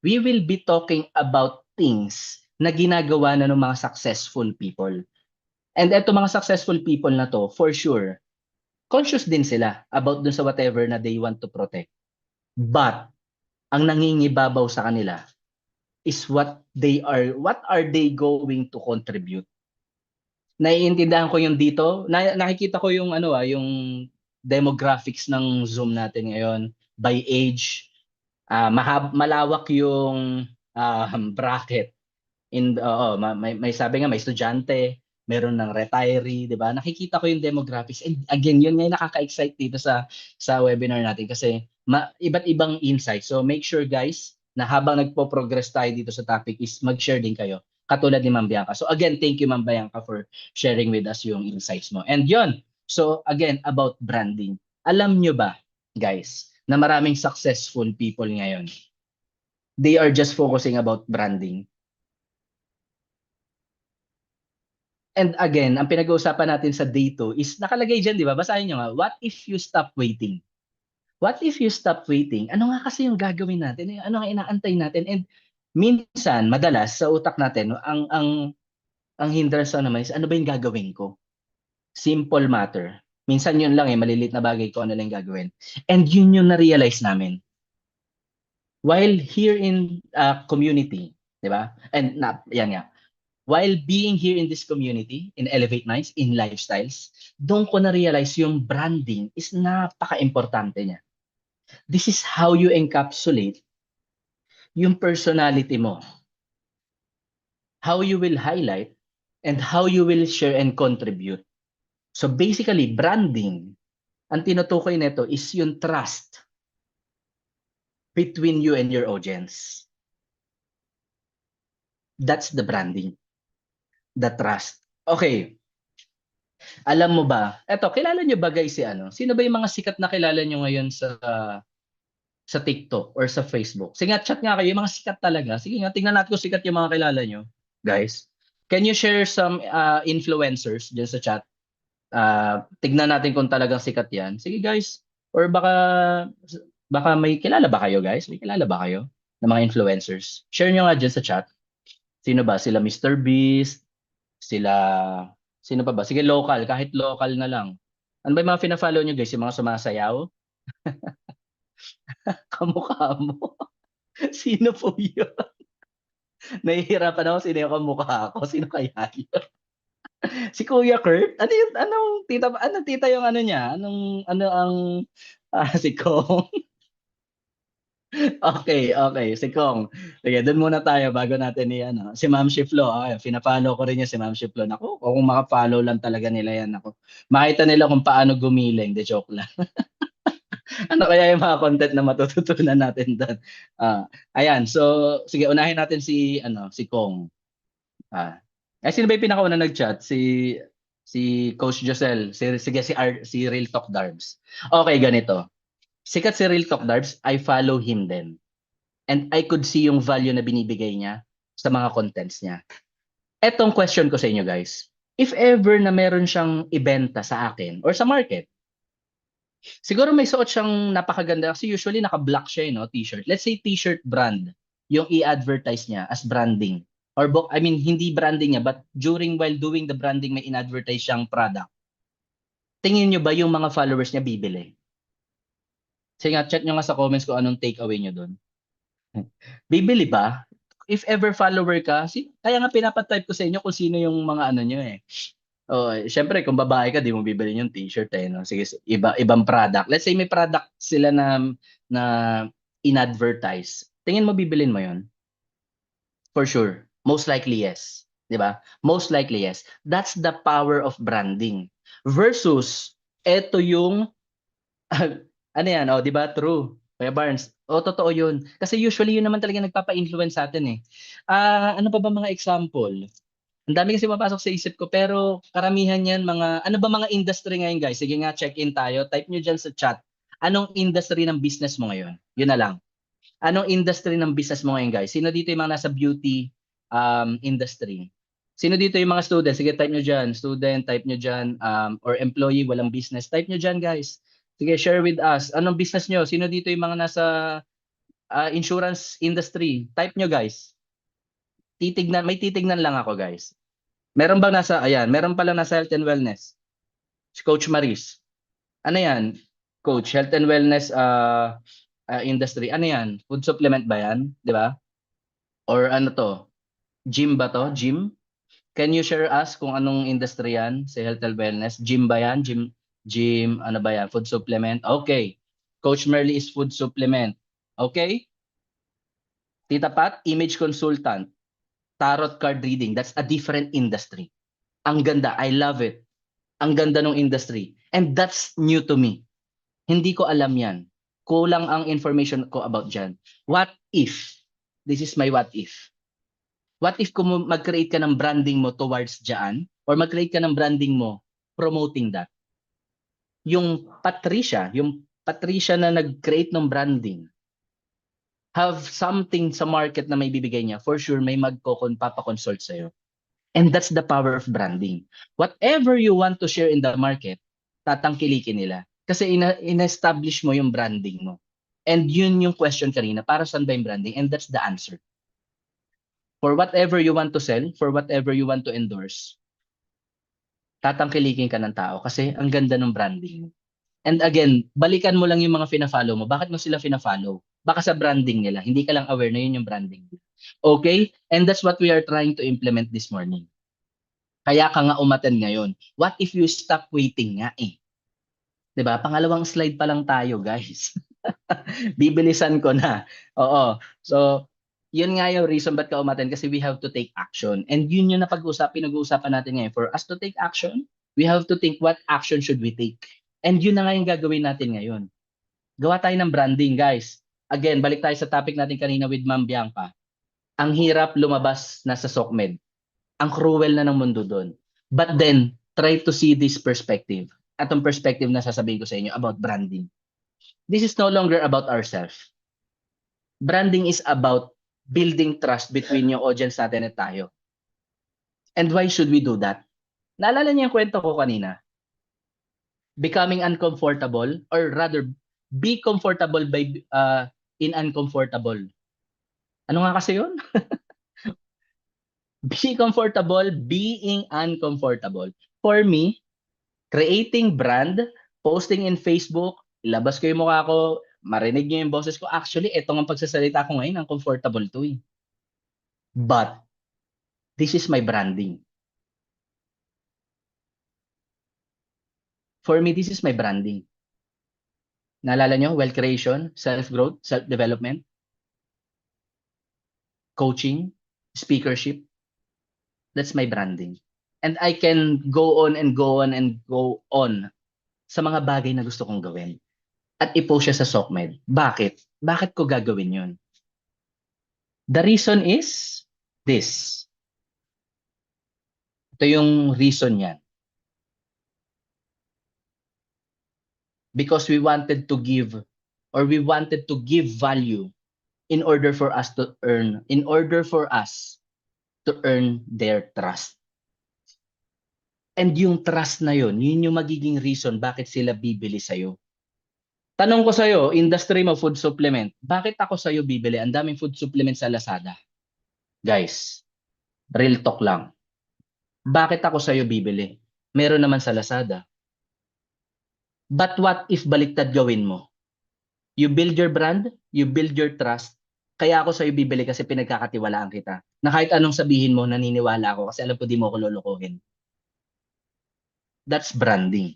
we will be talking about things na ginagawa na ng mga successful people. And eto mga successful people na to, for sure, conscious din sila about dun sa whatever na they want to protect. But, ang nangingibabaw sa kanila is what are they going to contribute. Naiintindihan ko yung dito, nakikita ko yung yung demographics ng Zoom natin ngayon by age. Malawak yung bracket. May sabi nga may estudyante, meron ng retiree, 'di ba? Nakikita ko yung demographics. And again, yun nga yung nakaka-excite dito sa webinar natin kasi iba't ibang insights. So make sure guys na habang nagpo-progress tayo dito sa topic is mag-share din kayo. Katulad ni Ma'am Bianca. So again, thank you Ma'am Bianca for sharing with us yung insights mo. And yun, so again, about branding. Alam nyo ba, guys, na maraming successful people ngayon, they are just focusing about branding. And again, ang pinag-uusapan natin sa day 2 is nakalagay dyan, di ba? Basahin nyo nga, what if you stop waiting? What if you stop waiting? Ano nga kasi yung gagawin natin? Ano nga inaantay natin? And minsan, madalas sa utak natin, ang hindrance naman is ano ba yung gagawin ko? Simple matter. Minsan yun lang maliliit na bagay ko ano lang yung gagawin. And yun yung na-realize namin. While here in community, di ba? And yan nga. While being here in this community, in Elevate Minds, in Lifestyles, doon ko na-realize yung branding is napaka-importante niya. This is how you encapsulate yung personality mo. How you will highlight and how you will share and contribute. So basically, branding, ang tinutukoy nito is yung trust between you and your audience. That's the branding. The trust. Okay. Alam mo ba? Eto, kilala nyo ba guys Sino ba yung mga sikat na kilala nyo ngayon sa TikTok or sa Facebook? Sige nga, chat nga kayo, yung mga sikat talaga. Sige nga, tingnan natin kung sikat yung mga kilala nyo. Guys, can you share some influencers dyan sa chat? Tignan natin kung talagang sikat yan. Sige guys. Or baka may kilala ba kayo guys? May kilala ba kayo ng mga influencers? Share nyo nga dyan sa chat. Sino ba? Sila Mr. Beast? Sino pa ba? Sige, local. Kahit local na lang. Ano ba yung mga fina-follow nyo guys? Yung mga sumasayaw? Kamukha mo. Sino po yun? Nahihirapan ako sino yung kamukha ako. Sino kaya yun? Si Kuya Kurt? Anong tita yung niya? Si Kong? Okay, si Kong. Sige, doon muna tayo bago natin si Ma'am Shiflo. Fina-follow ko rin niya si Ma'am Shiflo. Naku, kung maka-follow lang talaga nila yan. Naku, makita nila kung paano gumiling. De joke lang. Ano kaya yung mga content na matututunan natin doon? Ayan, so sige, unahin natin si Kong. Sino ba yung pinakauna nag-chat? Si Coach Josel. Si Real Talk Darbs. Okay, ganito. Sikat si Real Talk Darbs, I follow him then. And I could see yung value na binibigay niya sa mga contents niya. Etong question ko sa inyo guys. If ever na meron siyang ibenta sa akin or sa market, siguro may suot siyang napakaganda kasi usually naka-black siya t-shirt. Let's say t-shirt brand yung i-advertise niya as branding. Or hindi branding niya but while doing the branding may in-advertise siyang product. Tingin niyo ba yung mga followers niya bibili? Sige nga, chat nyo nga sa comments kung anong takeaway nyo doon. Bibili ba? If ever follower ka, kaya nga pinapatype ko sa inyo kung sino yung mga nyo syempre kung babae ka, di mo bibili yung t-shirt no? Sige, ibang product. Let's say may product sila na in-advertise. Tingin mo bibilin mo yon? For sure. Most likely yes. Di ba? Most likely yes. That's the power of branding. Versus, eto yung di ba? True. Kuya Barnes. Totoo yun. Kasi usually yun naman talaga nagpapa-influence sa atin ano pa ba mga example? Ang dami kasi mapasok sa isip ko pero karamihan yan ano ba mga industry ngayon guys? Sige nga, check-in tayo. Type nyo dyan sa chat. Anong industry ng business mo ngayon? Yun na lang. Anong industry ng business mo ngayon guys? Sino dito yung mga nasa beauty industry? Sino dito yung mga student? Sige, type nyo dyan. Student, type nyo dyan. Or employee, walang business. Type nyo dyan guys. Sige, share with us. Anong business nyo? Sino dito yung mga nasa insurance industry. Type nyo guys. May titignan lang ako guys. Meron bang meron pala nasa health and wellness. Si Coach Maris. Ano yan? Coach, health and wellness industry. Ano yan? Food supplement ba yan? Di ba? Or ano to? Gym ba to? Gym? Can you share us kung anong industry yan sa health and wellness? Gym ba yan? Gym, ano ba yan? Food supplement? Okay. Coach Merly is food supplement. Okay? Tita Pat, image consultant. Tarot card reading. That's a different industry. Ang ganda. I love it. Ang ganda ng industry. And that's new to me. Hindi ko alam yan. Kulang ang information ko about dyan. What if? This is my what if. What if kung mag-create ka ng branding mo towards dyan or mag-create ka ng branding mo promoting that? Yung Patricia na nag-create ng branding have something sa market na may bibigay niya, for sure may papakonsult sa'yo. And that's the power of branding. Whatever you want to share in the market, tatangkilikin nila. Kasi in-establish mo yung branding mo. And yun yung question kanina, para saan ba yung branding? And that's the answer. For whatever you want to sell, for whatever you want to endorse, tatangkilikin ka ng tao kasi ang ganda ng branding mo. And again, balikan mo lang yung mga fina-follow mo. Bakit mo sila fina-follow? Baka sa branding nila. Hindi ka lang aware na yun yung branding nila. Okay? And that's what we are trying to implement this morning. Kaya ka nga umattend ngayon. What if you stop waiting nga eh? 'Di ba? Pangalawang slide pa lang tayo, guys. Bibilisan ko na. Oo. So, yun nga yung reason ba't ka umattend kasi we have to take action. And yun yung pinag-uusapan natin ngayon. For us to take action, we have to think what action should we take. And yun na nga yung gagawin natin ngayon. Gawa tayo ng branding, guys. Again, balik tayo sa topic natin kanina with Ma'am Bianca. Ang hirap lumabas na sa SOCMED. Ang cruel na ng mundo doon. But then, try to see this perspective. Atong perspective na sasabihin ko sa inyo about branding. This is no longer about ourselves. Branding is about building trust between yung audience natin at tayo. And why should we do that? Naalala niyo yung kwento ko kanina? Becoming uncomfortable, or rather, be comfortable in uncomfortable. Ano nga kasi yun? Be comfortable being uncomfortable. For me, creating brand, posting in Facebook, ilabas ko yung mukha ko, marinig nyo yung boses ko. Actually, ito ang pagsasalita ko ngayon, uncomfortable to eh. But, this is my branding. For me, this is my branding. Naalala nyo? Wealth creation, self-growth, self-development, coaching, speakership. That's my branding. And I can go on and go on and go on sa mga bagay na gusto kong gawin. At i-post siya sa SOCMED. Bakit? Bakit ko gagawin yun? The reason is this. Ito yung reason yan. Because we wanted to give value in order for us to earn their trust. And yung trust na yun yung magiging reason bakit sila bibili sa'yo. Tanong ko sa'yo, industry mo food supplement, bakit ako sa'yo bibili? Ang daming food supplement sa Lazada. Guys, real talk lang. Bakit ako sa'yo bibili? Meron naman sa Lazada. But what if baliktad gawin mo? You build your brand, you build your trust, kaya ako sa'yo bibili kasi pinagkakatiwalaan kita. Na kahit anong sabihin mo, naniniwala ako kasi alam ko di mo ako lulukuhin. That's branding.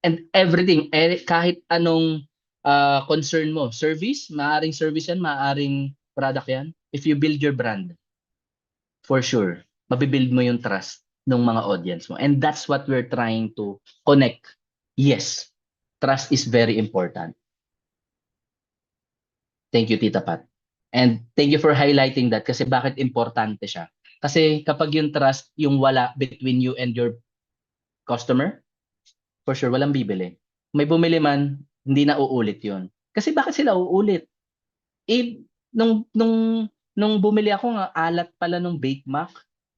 And everything, kahit anong concern mo, service, maaring service yan, maaring product yan. If you build your brand, for sure, mabibuild mo yung trust ng mga audience mo. And that's what we're trying to connect. Yes, trust is very important. Thank you, Tita Pat. And thank you for highlighting that kasi bakit importante siya. Kasi kapag yung trust, yung wala between you and your customer, for sure, walang bibili. May bumili man, hindi na uulit yun. Kasi bakit sila uulit? Eh, nung bumili ako nga, alat pala nung Bake Mac.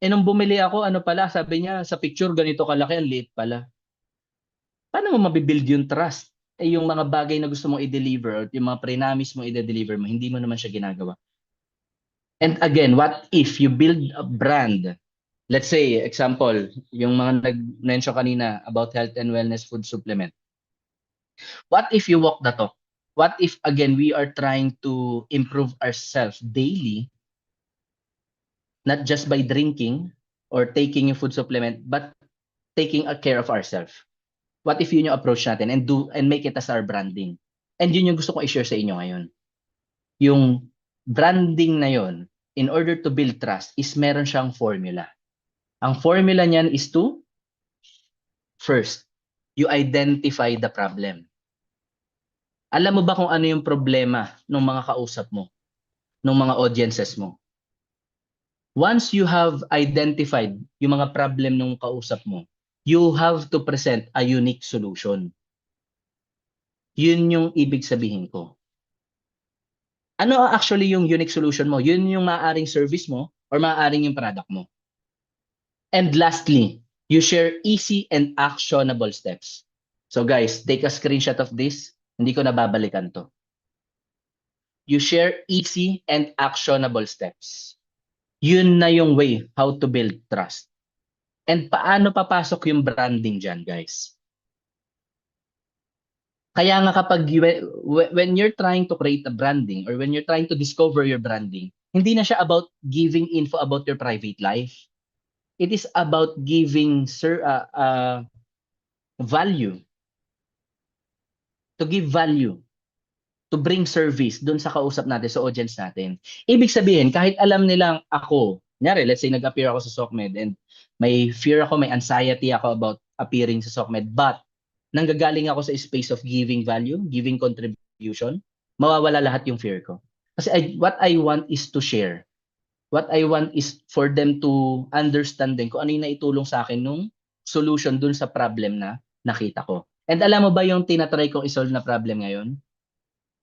Nung bumili ako, ano pala, sabi niya, sa picture, ganito kalaki, ang liit pala. Paano mo mabibuild yung trust? yung mga bagay na gusto mong i-deliver or yung mga pre-namis mo i-deliver mo, hindi mo naman siya ginagawa. And again, what if you build a brand? Let's say, example, yung mga nag-mention kanina about health and wellness food supplement. What if you walk the talk? What if, again, we are trying to improve ourselves daily, not just by drinking or taking yung food supplement, but taking a care of ourselves? What if yun yung approach natin and make it as our branding? And yun yung gusto ko i-share sa inyo ngayon. Yung branding na yun, in order to build trust, is meron siyang formula. Ang formula niyan is to, first, you identify the problem. Alam mo ba kung ano yung problema ng mga kausap mo, ng mga audiences mo? Once you have identified yung mga problem ng kausap mo, you have to present a unique solution. Yun yung ibig sabihin ko. Ano actually yung unique solution mo? Yun yung maaaring service mo or maaaring yung product mo. And lastly, you share easy and actionable steps. So guys, take a screenshot of this. Hindi ko nababalikan to. You share easy and actionable steps. Yun na yung way how to build trust. And paano papasok yung branding dyan, guys? Kaya nga kapag when you're trying to create a branding or when you're trying to discover your branding, hindi na siya about giving info about your private life. It is about giving value. To give value. To bring service dun sa kausap natin, sa audience natin. Ibig sabihin, kahit alam nilang ako, kunyari, let's say nag-appear ako sa SOCMED and may fear ako, may anxiety ako about appearing sa SOCMED, but nanggagaling ako sa space of giving value, giving contribution, mawawala lahat yung fear ko. Kasi what I want is to share. What I want is for them to understand din kung ano yung naitulong sa akin nung solution dun sa problem na nakita ko. And alam mo ba yung tinatry kong isolve na problem ngayon?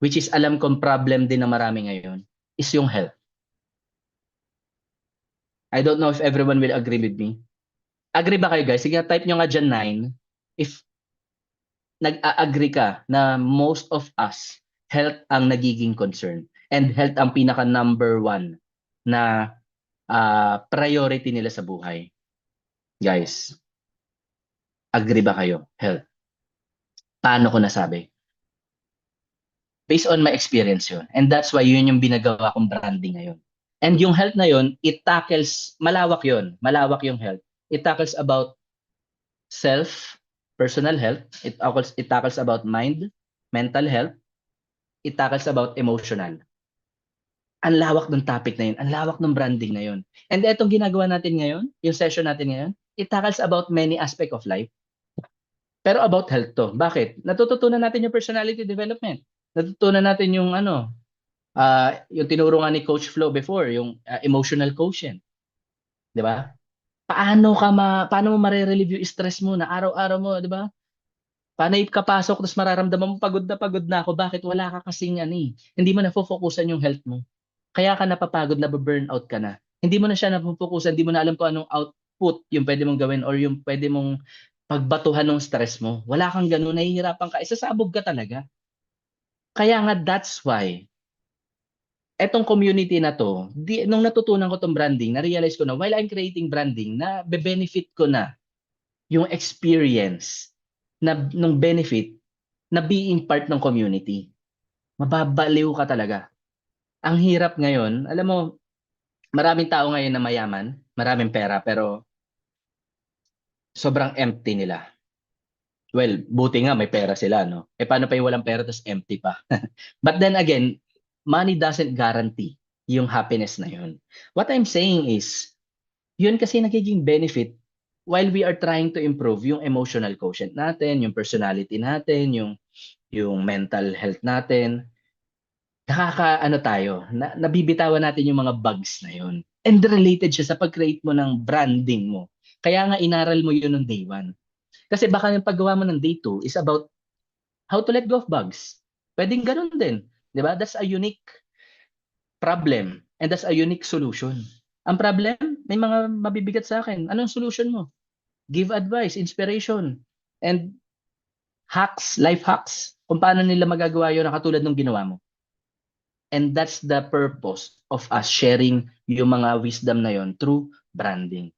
Which is alam kong problem din na marami ngayon, is yung health. I don't know if everyone will agree with me. Agree ba kayo guys? Sige, type nyo nga dyan 9. If nag-agree ka na most of us, health ang nagiging concern. And health ang pinaka number 1 na priority nila sa buhay. Guys, agree ba kayo? Health. Paano ko nasabi? Based on my experience yun. And that's why yun yung binagawa kong branding ngayon. And yung health na yun, it tackles, malawak yun. Malawak yung health. It tackles about self, personal health. It tackles about mind, mental health. It tackles about emotional. Ang lawak ng topic na yun. Ang lawak ng branding na yun. And etong ginagawa natin ngayon, yung session natin ngayon, it tackles about many aspects of life. Pero about health to. Bakit? Natututunan natin yung personality development. Natutunan natin yung yung tinuro nga ni Coach Flo before, yung emotional quotient. 'Di ba? Paano mo mare-relieve yung stress mo na araw-araw mo, 'di ba? Paano ipapasok tapos mararamdaman mo pagod na ako, bakit wala ka kasing hindi mo na-focusan yung health mo. Kaya ka napapagod, na-burnout ka na. Hindi mo na siya na-focusan, hindi mo na alam kung anong output yung pwede mong gawin or yung pwede mong pagbatuhan ng stress mo. Wala kang ganun, nahihirapan ka, isasabog ka talaga. Kaya nga that's why etong community na to, nung natutunan ko tong branding, na-realize ko na while I'm creating branding, na be-benefit ko na yung experience nung benefit na being part ng community. Mababaliw ka talaga. Ang hirap ngayon, alam mo, maraming tao ngayon na mayaman, maraming pera, pero sobrang empty nila. Well, buti nga may pera sila, no? Paano pa yung walang pera tapos empty pa? But then again, money doesn't guarantee yung happiness na yun. What I'm saying is, yun kasi nagiging benefit while we are trying to improve yung emotional quotient natin, yung personality natin, yung mental health natin. Nabibitawan natin yung mga bugs na yun. And related siya sa pag-create mo ng branding mo. Kaya nga inaral mo yun ng day 1. Kasi baka yung paggawa mo ng day 2 is about how to let go of bugs. Pwedeng ganun din. Di ba? That's a unique problem and that's a unique solution. Ang problem, may mga mabibigat sa akin. Anong solution mo? Give advice, inspiration, and hacks, life hacks. kung paano nila magagawa yun na katulad ng ginawa mo. And that's the purpose of us sharing yung mga wisdom na yon through branding.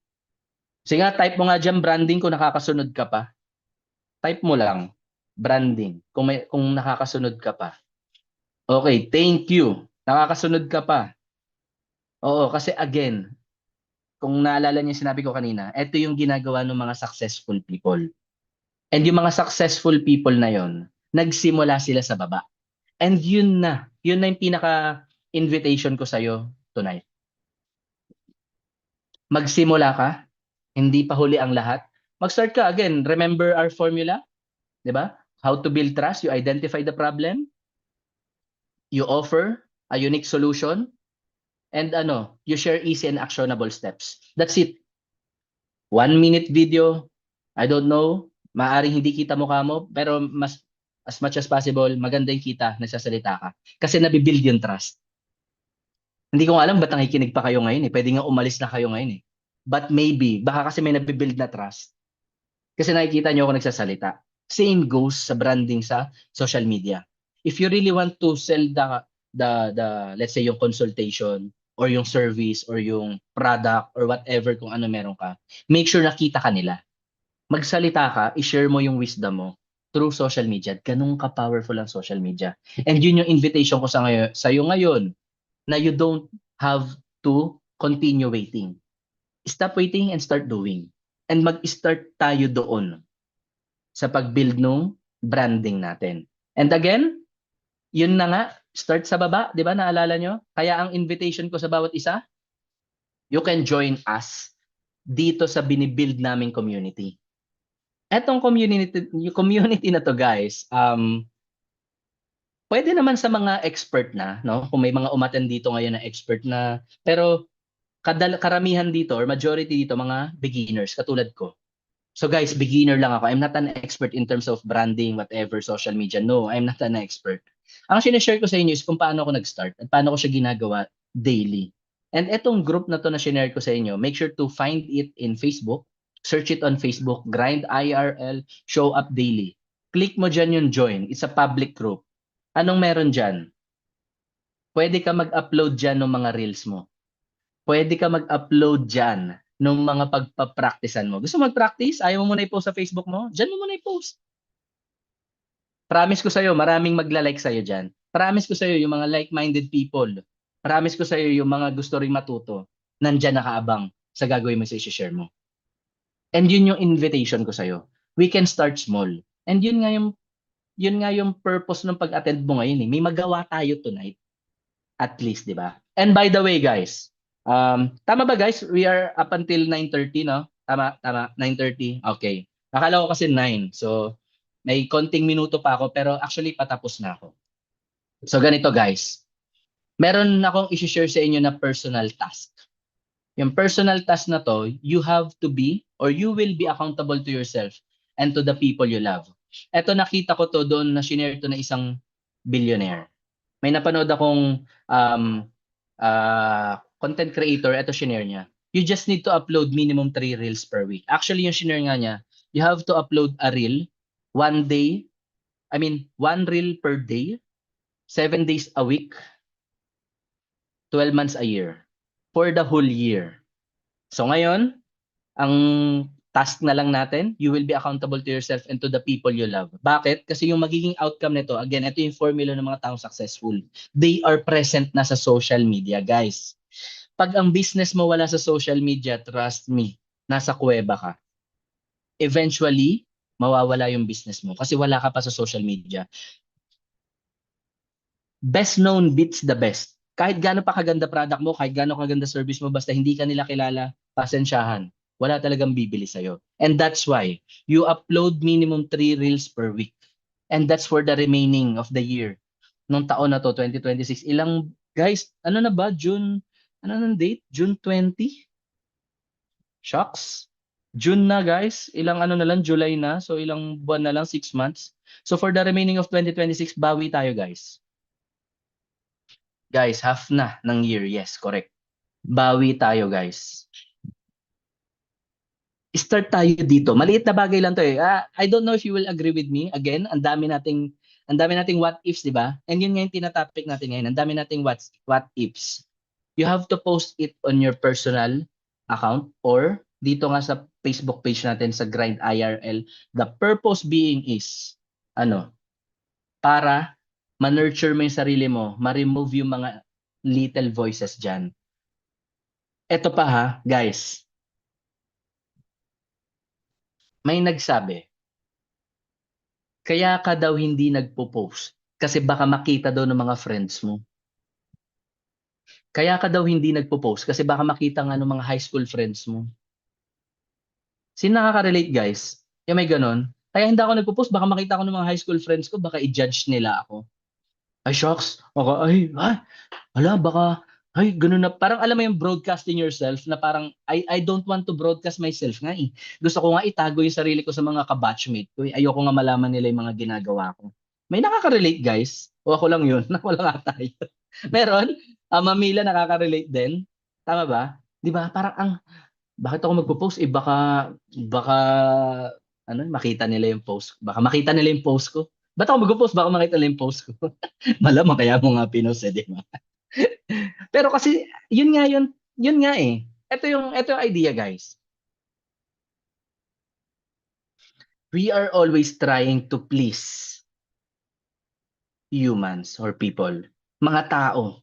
Sige nga, type mo nga dyan branding kung nakakasunod ka pa. Type mo lang branding kung nakakasunod ka pa. Okay, thank you. Nakakasunod ka pa. Oo, kasi again, kung naalala niyo yung sinabi ko kanina, ito yung ginagawa ng mga successful people. And yung mga successful people na yon, nagsimula sila sa baba. And yun na yung pinaka-invitation ko sa'yo tonight. Magsimula ka, hindi pa huli ang lahat. Mag-start ka again. Remember our formula? 'Di ba? How to build trust, you identify the problem, you offer a unique solution, and you share easy and actionable steps. That's it. 1 minute video, I don't know, maaring hindi kita mukha mo, pero as much as possible, maganda yung kita, nagsasalita ka. Kasi nabibuild yung trust. Hindi ko alam ba't nakikinig pa kayo ngayon eh. Pwede nga umalis na kayo ngayon eh. But maybe, baka kasi may nabibuild na trust. Kasi nakikita nyo ako nagsasalita. Same goes sa branding sa social media. If you really want to sell the let's say yung consultation or yung service or yung product or whatever kung ano meron ka, make sure nakita ka nila. Magsalita ka, i-share mo yung wisdom mo through social media. Ganun ka-powerful ang social media. And yun yung invitation ko sa'yo ngayon na you don't have to continue waiting. Stop waiting and start doing. And mag-start tayo doon sa pag-build ng branding natin. And again, yun na nga, start sa baba, di ba? Naalala nyo? Kaya ang invitation ko sa bawat isa, you can join us dito sa binibuild naming community. Etong community na to guys, pwede naman sa mga expert na, no? Kung may mga umattend dito ngayon na expert na, pero karamihan dito or majority dito mga beginners katulad ko. So guys, beginner lang ako. I'm not an expert in terms of branding, whatever, social media. No, I'm not an expert. Ang sinishare ko sa inyo is kung paano ako nag-start at paano ko siya ginagawa daily. And etong group na to na sinare ko sa inyo, make sure to find it in Facebook. Search it on Facebook, Grind IRL, Show Up Daily. Click mo dyan yung join. It's a public group. Anong meron dyan? Pwede ka mag-upload dyan ng mga reels mo. Pwede ka mag-upload dyan ng mga pagpa-practicean mo. Gusto mag-practice? Ayaw mo muna i-post sa Facebook mo? Dyan mo muna i-post. Promise ko sa'yo, maraming magla-like sa'yo dyan. Promise ko sa'yo, yung mga like-minded people. Promise ko sa'yo, yung mga gusto ring matuto. Nandyan nakaabang sa gagawin mo sa i-share mo. And yun yung invitation ko sa'yo. We can start small. And yun nga yung purpose ng pag-attend mo ngayon. May magawa tayo tonight. At least, di ba? And by the way, guys, tama ba guys? We are up until 9:30, no? Tama, 9:30. Okay. Akala ko kasi 9. So, may konting minuto pa ako, pero actually patapos na ako. So, ganito guys. Meron akong i-share sa inyo na personal task. Yung personal task na to, you have to be or you will be accountable to yourself and to the people you love. Eto, nakita ko to doon na shinare to na isang billionaire. May napanood akong content creator, eto shinare niya. You just need to upload minimum 3 reels per week. Actually, yung shinare nga niya, you have to upload a reel 1 reel per day, 7 days a week, 12 months a year, for the whole year. So ngayon, ang task na lang natin, you will be accountable to yourself and to the people you love. Bakit? Kasi yung magiging outcome nito, again, ito yung formula ng mga taong successful. They are present na sa social media, guys. Pag ang business mo wala sa social media, trust me, nasa kuweba ka. Eventually, mawawala yung business mo kasi wala ka pa sa social media. Best known beats the best. Kahit gaano pa kaganda product mo, kahit gaano kaganda service mo, basta hindi ka nila kilala, pasensyahan. Wala talagang bibili sa'yo. And that's why you upload minimum 3 reels per week. And that's for the remaining of the year. Nung taon na to, 2026. Guys, ano na ba? June, ano nang date? June 20? Shucks. June na guys. Ilang ano na lang, July na. So ilang buwan na lang, 6 months. So for the remaining of 2026, bawi tayo guys. Guys, half na ng year. Yes, correct. Bawi tayo guys. Start tayo dito. Maliit na bagay lang to eh. I don't know if you will agree with me. Again, ang dami Ang dami nating what ifs, di ba? And yun nga yung tinatopic natin ngayon. Ang dami nating what ifs. You have to post it on your personal account or dito nga sa Facebook page natin sa Grind IRL. The purpose being is, para ma-nurture mo yung sarili mo, ma-remove yung mga little voices dyan. Eto pa ha, guys. May nagsabi, kaya ka daw hindi nagpo-post kasi baka makita daw ng mga friends mo. Kaya ka daw hindi nagpo-post kasi baka makita nga ng mga high school friends mo. Sino nakaka-relate, guys? Yung may ganon. Kaya hindi ako nagpo-post, baka makita ko ng mga high school friends ko, baka i-judge nila ako. Ay, shocks. Baka, ganun na. Parang alam mo yung broadcasting yourself na parang, I don't want to broadcast myself nga eh. Gusto ko nga itago yung sarili ko sa mga kabatchmate ko. Ayoko nga malaman nila yung mga ginagawa ko. May nakaka-relate, guys? O ako lang yun? Wala nga tayo. Meron? Mamila nakaka-relate din? Tama ba? Di ba? Parang bakit ako magpo-post? Baka, makita nila yung post. Baka makita nila yung post ko. Ba't ako magpo-post? Baka makita nila yung post ko. Malamang kaya mo nga pinost, di ba? Pero kasi, yun nga eh. Ito yung idea, guys. We are always trying to please humans or people. Mga tao.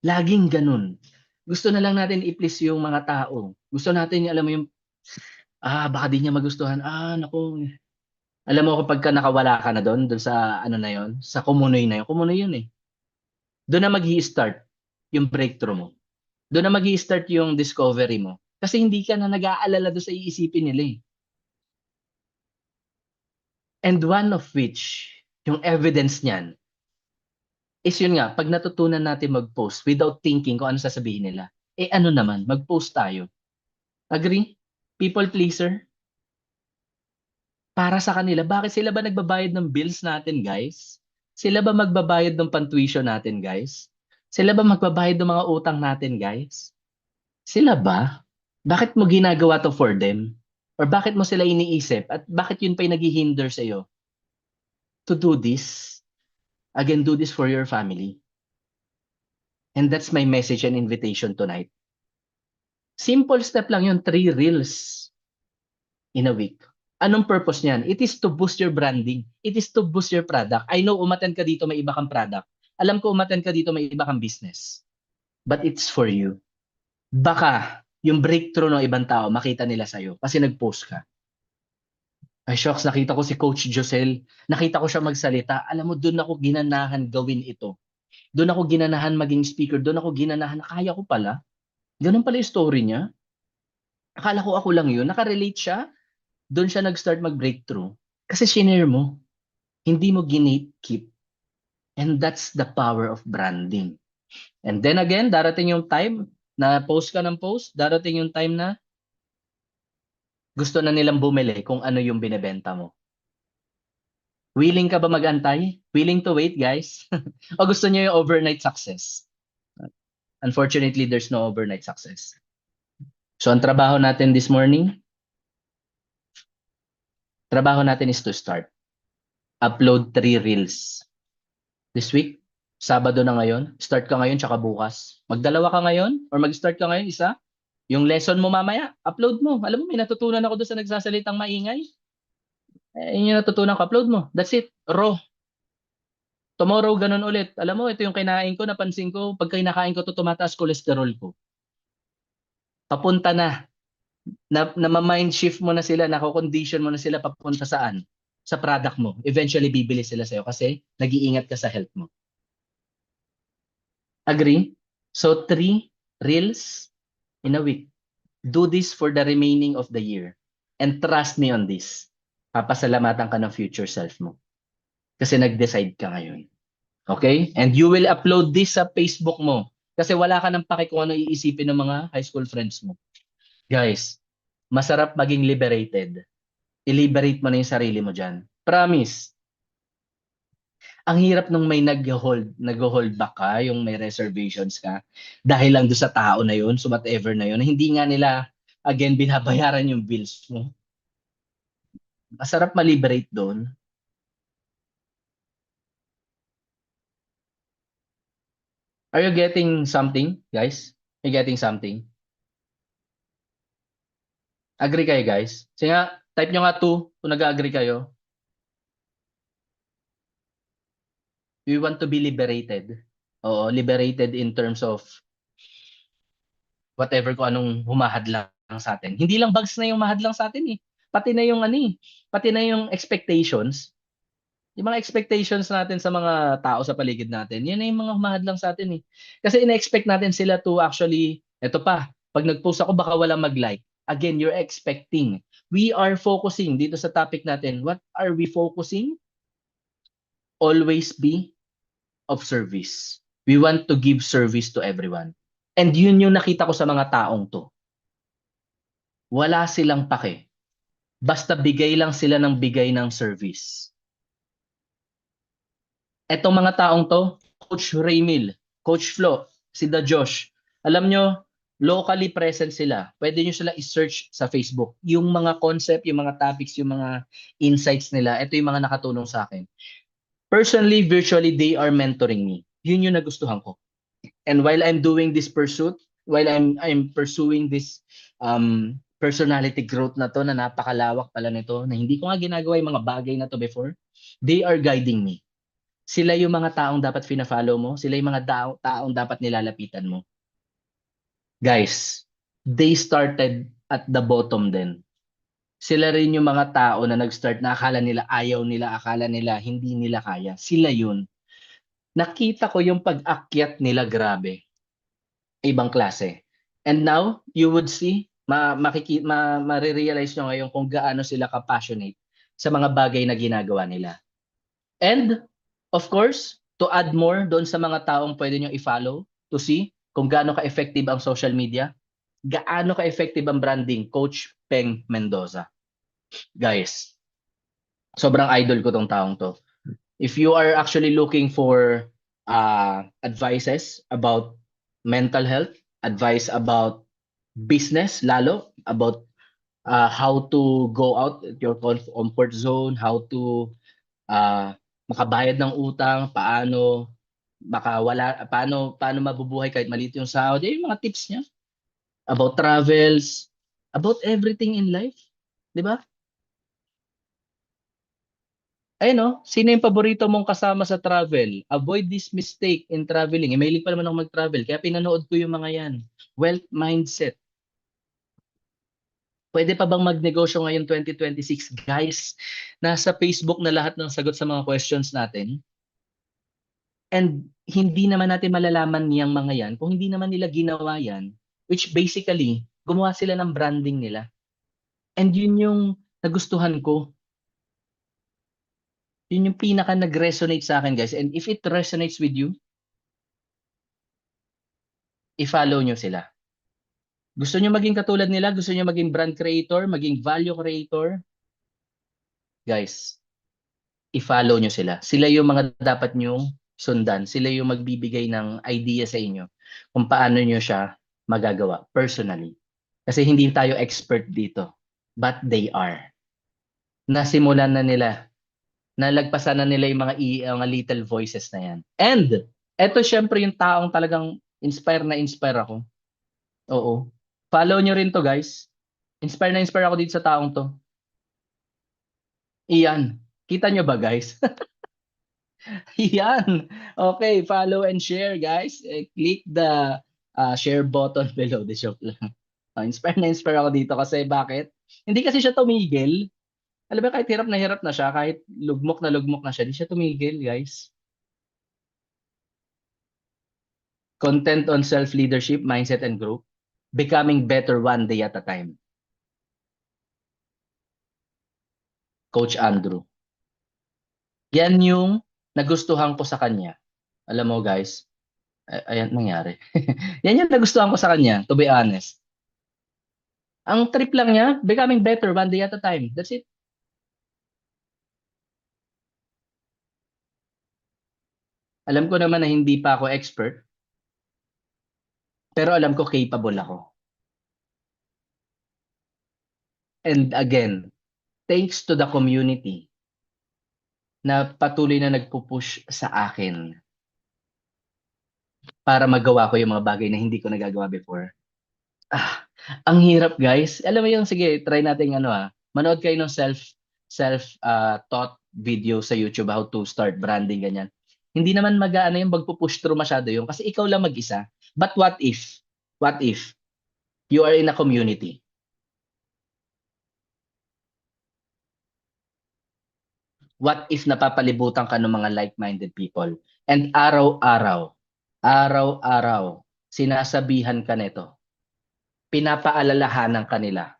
Laging ganun. Gusto na lang natin i-please yung mga tao. Gusto natin, alam mo yung, baka di niya magustuhan. Naku. Alam mo kapag nakawala ka na doon sa na yon, sa kumunoy na yun. Kumunoy yun eh. Doon na mag-i-start yung breakthrough mo. Doon na mag-i-start yung discovery mo. Kasi hindi ka na nag-aalala doon sa iisipin nila eh. And one of which, yung evidence niyan, is yun nga, pag natutunan natin mag-post without thinking kung ano sasabihin nila, mag-post tayo. Agree? People pleaser? Para sa kanila, bakit sila ba nagbabayad ng bills natin, guys? Sila ba magbabayad ng pantuition natin, guys? Sila ba magbabayad ng mga utang natin, guys? Sila ba? Bakit mo ginagawa to for them? Or bakit mo sila iniisip? At bakit yun pa yung naghihinder sa'yo? To do this? Again, do this for your family. And that's my message and invitation tonight. Simple step lang yun, 3 reels in a week. Anong purpose niyan? It is to boost your branding. It is to boost your product. I know umattend ka dito, may iba kang product. Alam ko umattend ka dito, may iba kang business. But it's for you. Baka yung breakthrough ng ibang tao, makita nila sa'yo kasi nag-post ka. Ay, shocks, nakita ko si Coach Josel. Nakita ko siya magsalita. Alam mo, doon ako ginanahan gawin ito. Doon ako ginanahan maging speaker. Doon ako ginanahan na kaya ko pala. Ganun pala yung story niya. Akala ko ako lang yun. Nakarelate siya. Doon siya nag-start mag-breakthrough. Kasi shinare mo. Hindi mo keep. And that's the power of branding. And then again, darating yung time na post ka ng post. Darating yung time na gusto na nilang bumili kung ano yung binebenta mo. Willing ka ba mag-antay? Willing to wait, guys? O gusto niyo yung overnight success? Unfortunately, there's no overnight success. So, ang trabaho natin this morning, is to start. Upload 3 reels. This week, Sabado na ngayon. Start ka ngayon, tsaka bukas. Magdalawa ka ngayon, or mag-start ka ngayon, isa. Yung lesson mo mamaya, upload mo. Alam mo, may natutunan ako doon sa nagsasalitang maingay. Yun yung natutunan ko, upload mo. That's it. Raw. Tomorrow, ganun ulit. Alam mo, ito yung kinain ko, napansin ko, pag kinakain ko to tumataas cholesterol ko. Papunta na ma-mind shift mo na sila, nako-condition mo na sila papunta saan? Sa product mo. Eventually, bibili sila sa'yo kasi nag-iingat ka sa health mo. Agree? So, 3 reels in a week. Do this for the remaining of the year. And trust me on this. Papasalamatan ka ng future self mo. Kasi nag-decide ka ngayon. Okay? And you will upload this sa Facebook mo. Kasi wala ka nang pake kung ano iisipin ng mga high school friends mo. Guys, masarap maging liberated. I-liberate mo na yung sarili mo dyan. Promise. Ang hirap nung may nag-hold back ka, yung may reservations ka, dahil lang doon sa tao na yun, so whatever na yun, hindi nga nila, again, binabayaran yung bills mo. Masarap ma-liberate doon. Are you getting something, guys? Are you getting something? Agree kayo, guys? Sige nga, type nyo nga 2 kung nag-agree kayo. We want to be liberated. Oo, liberated in terms of whatever kung anong humahadlang sa atin. Hindi lang bugs na yung mahadlang sa atin eh. Pati na yung pati na yung expectations. Yung mga expectations natin sa mga tao sa paligid natin, yun na yung mga humahadlang sa atin eh. Kasi ina-expect natin sila to actually, eto pa, pag nag-post ako baka walang mag-like. Again, you're expecting. We are focusing dito sa topic natin. What are we focusing? Always be of service. We want to give service to everyone. And yun yung nakita ko sa mga taong to. Wala silang pake. Basta bigay lang sila ng bigay ng service. Etong mga taong to, Coach Raymil, Coach Flo, si Da Josh, alam nyo, locally present sila. Pwede nyo sila i-search sa Facebook. Yung mga concept, yung mga topics, yung mga insights nila, ito yung mga nakatulong sa akin. Personally, virtually, they are mentoring me. Yun yung nagustuhan ko. And while I'm doing this pursuit, while I'm pursuing this personality growth na to, na napakalawak pala nito, na hindi ko nga ginagawa yung mga bagay na to before, they are guiding me. Sila yung mga taong dapat fina-follow mo, sila yung mga taong dapat nilalapitan mo. Guys, they started at the bottom din. Sila rin yung mga tao na nag-start na akala nila ayaw nila, akala nila hindi nila kaya. Sila yun. Nakita ko yung pag-akyat nila, grabe. Ibang klase. And now, you would see, marirealize nyo ngayon kung gaano sila ka-passionate sa mga bagay na ginagawa nila. And, of course, to add more doon sa mga taong pwede nyo i-follow, to see kung gaano ka-effective ang social media, gaano ka-effective ang branding, Coach Peng Mendoza. Guys, sobrang idol ko tong taong to. If you are actually looking for advices about mental health, advice about business, lalo about how to go out at your comfort zone, how to makabayad ng utang, paano paano mabubuhay kahit maliit yung sahod, yung mga tips niya about travels, about everything in life, 'di ba? Ayun no, sino yung paborito mong kasama sa travel? Avoid this mistake in traveling. Mahilig pa naman ako mag-travel, kaya pinanood ko yung mga yan. Wealth mindset. Pwede pa bang magnegosyo ngayon 2026? Guys, nasa Facebook na lahat ng sagot sa mga questions natin. And hindi naman natin malalaman niyang mga yan kung hindi naman nila ginawa yan, which basically, gumawa sila ng branding nila. And yun yung nagustuhan ko. Yun yung pinaka nag-resonate sa akin, guys. And if it resonates with you, i-follow nyo sila. Gusto nyo maging katulad nila? Gusto nyo maging brand creator? Maging value creator? Guys, i-follow nyo sila. Sila yung mga dapat nyo sundan. Sila yung magbibigay ng idea sa inyo kung paano nyo siya magagawa personally. Kasi hindi tayo expert dito. But they are. Nasimulan na nila. Nalagpasan na nila yung mga little voices na yan. And, eto syempre yung taong talagang inspire ako. Oo. Follow nyo rin to, guys. Inspire ako dito sa taong to. Iyan. Kita nyo ba, guys? Iyan. Okay, follow and share, guys. Click the share button below. The joke lang. Inspire ako dito kasi bakit? Hindi kasi siya tumigil. Alam mo, kahit hirap na siya, kahit lugmok na siya, di siya tumigil, guys. Content on self-leadership, mindset, and growth. Becoming better one day at a time. Coach Andrew. Yan yung nagustuhan ko sa kanya. Alam mo, guys, ayan nangyari. Yan yung nagustuhan ko sa kanya, to be honest. Ang trip lang niya, becoming better one day at a time. That's it. Alam ko naman na hindi pa ako expert, pero alam ko capable ako. And again, thanks to the community na patuloy na nagpupush sa akin. para magawa ko yung mga bagay na hindi ko nagagawa before. Ang hirap, guys. Alam mo yung, sige, try natin manood kayo ng taught video sa YouTube how to start branding, ganyan. Hindi naman mag-aano yung magpo-push through masyado yung kasi ikaw lang mag-isa. But what if you are in a community? What if napapalibutan ka ng mga like-minded people? And araw-araw, sinasabihan ka nito, pinapaalalahanan ka nila.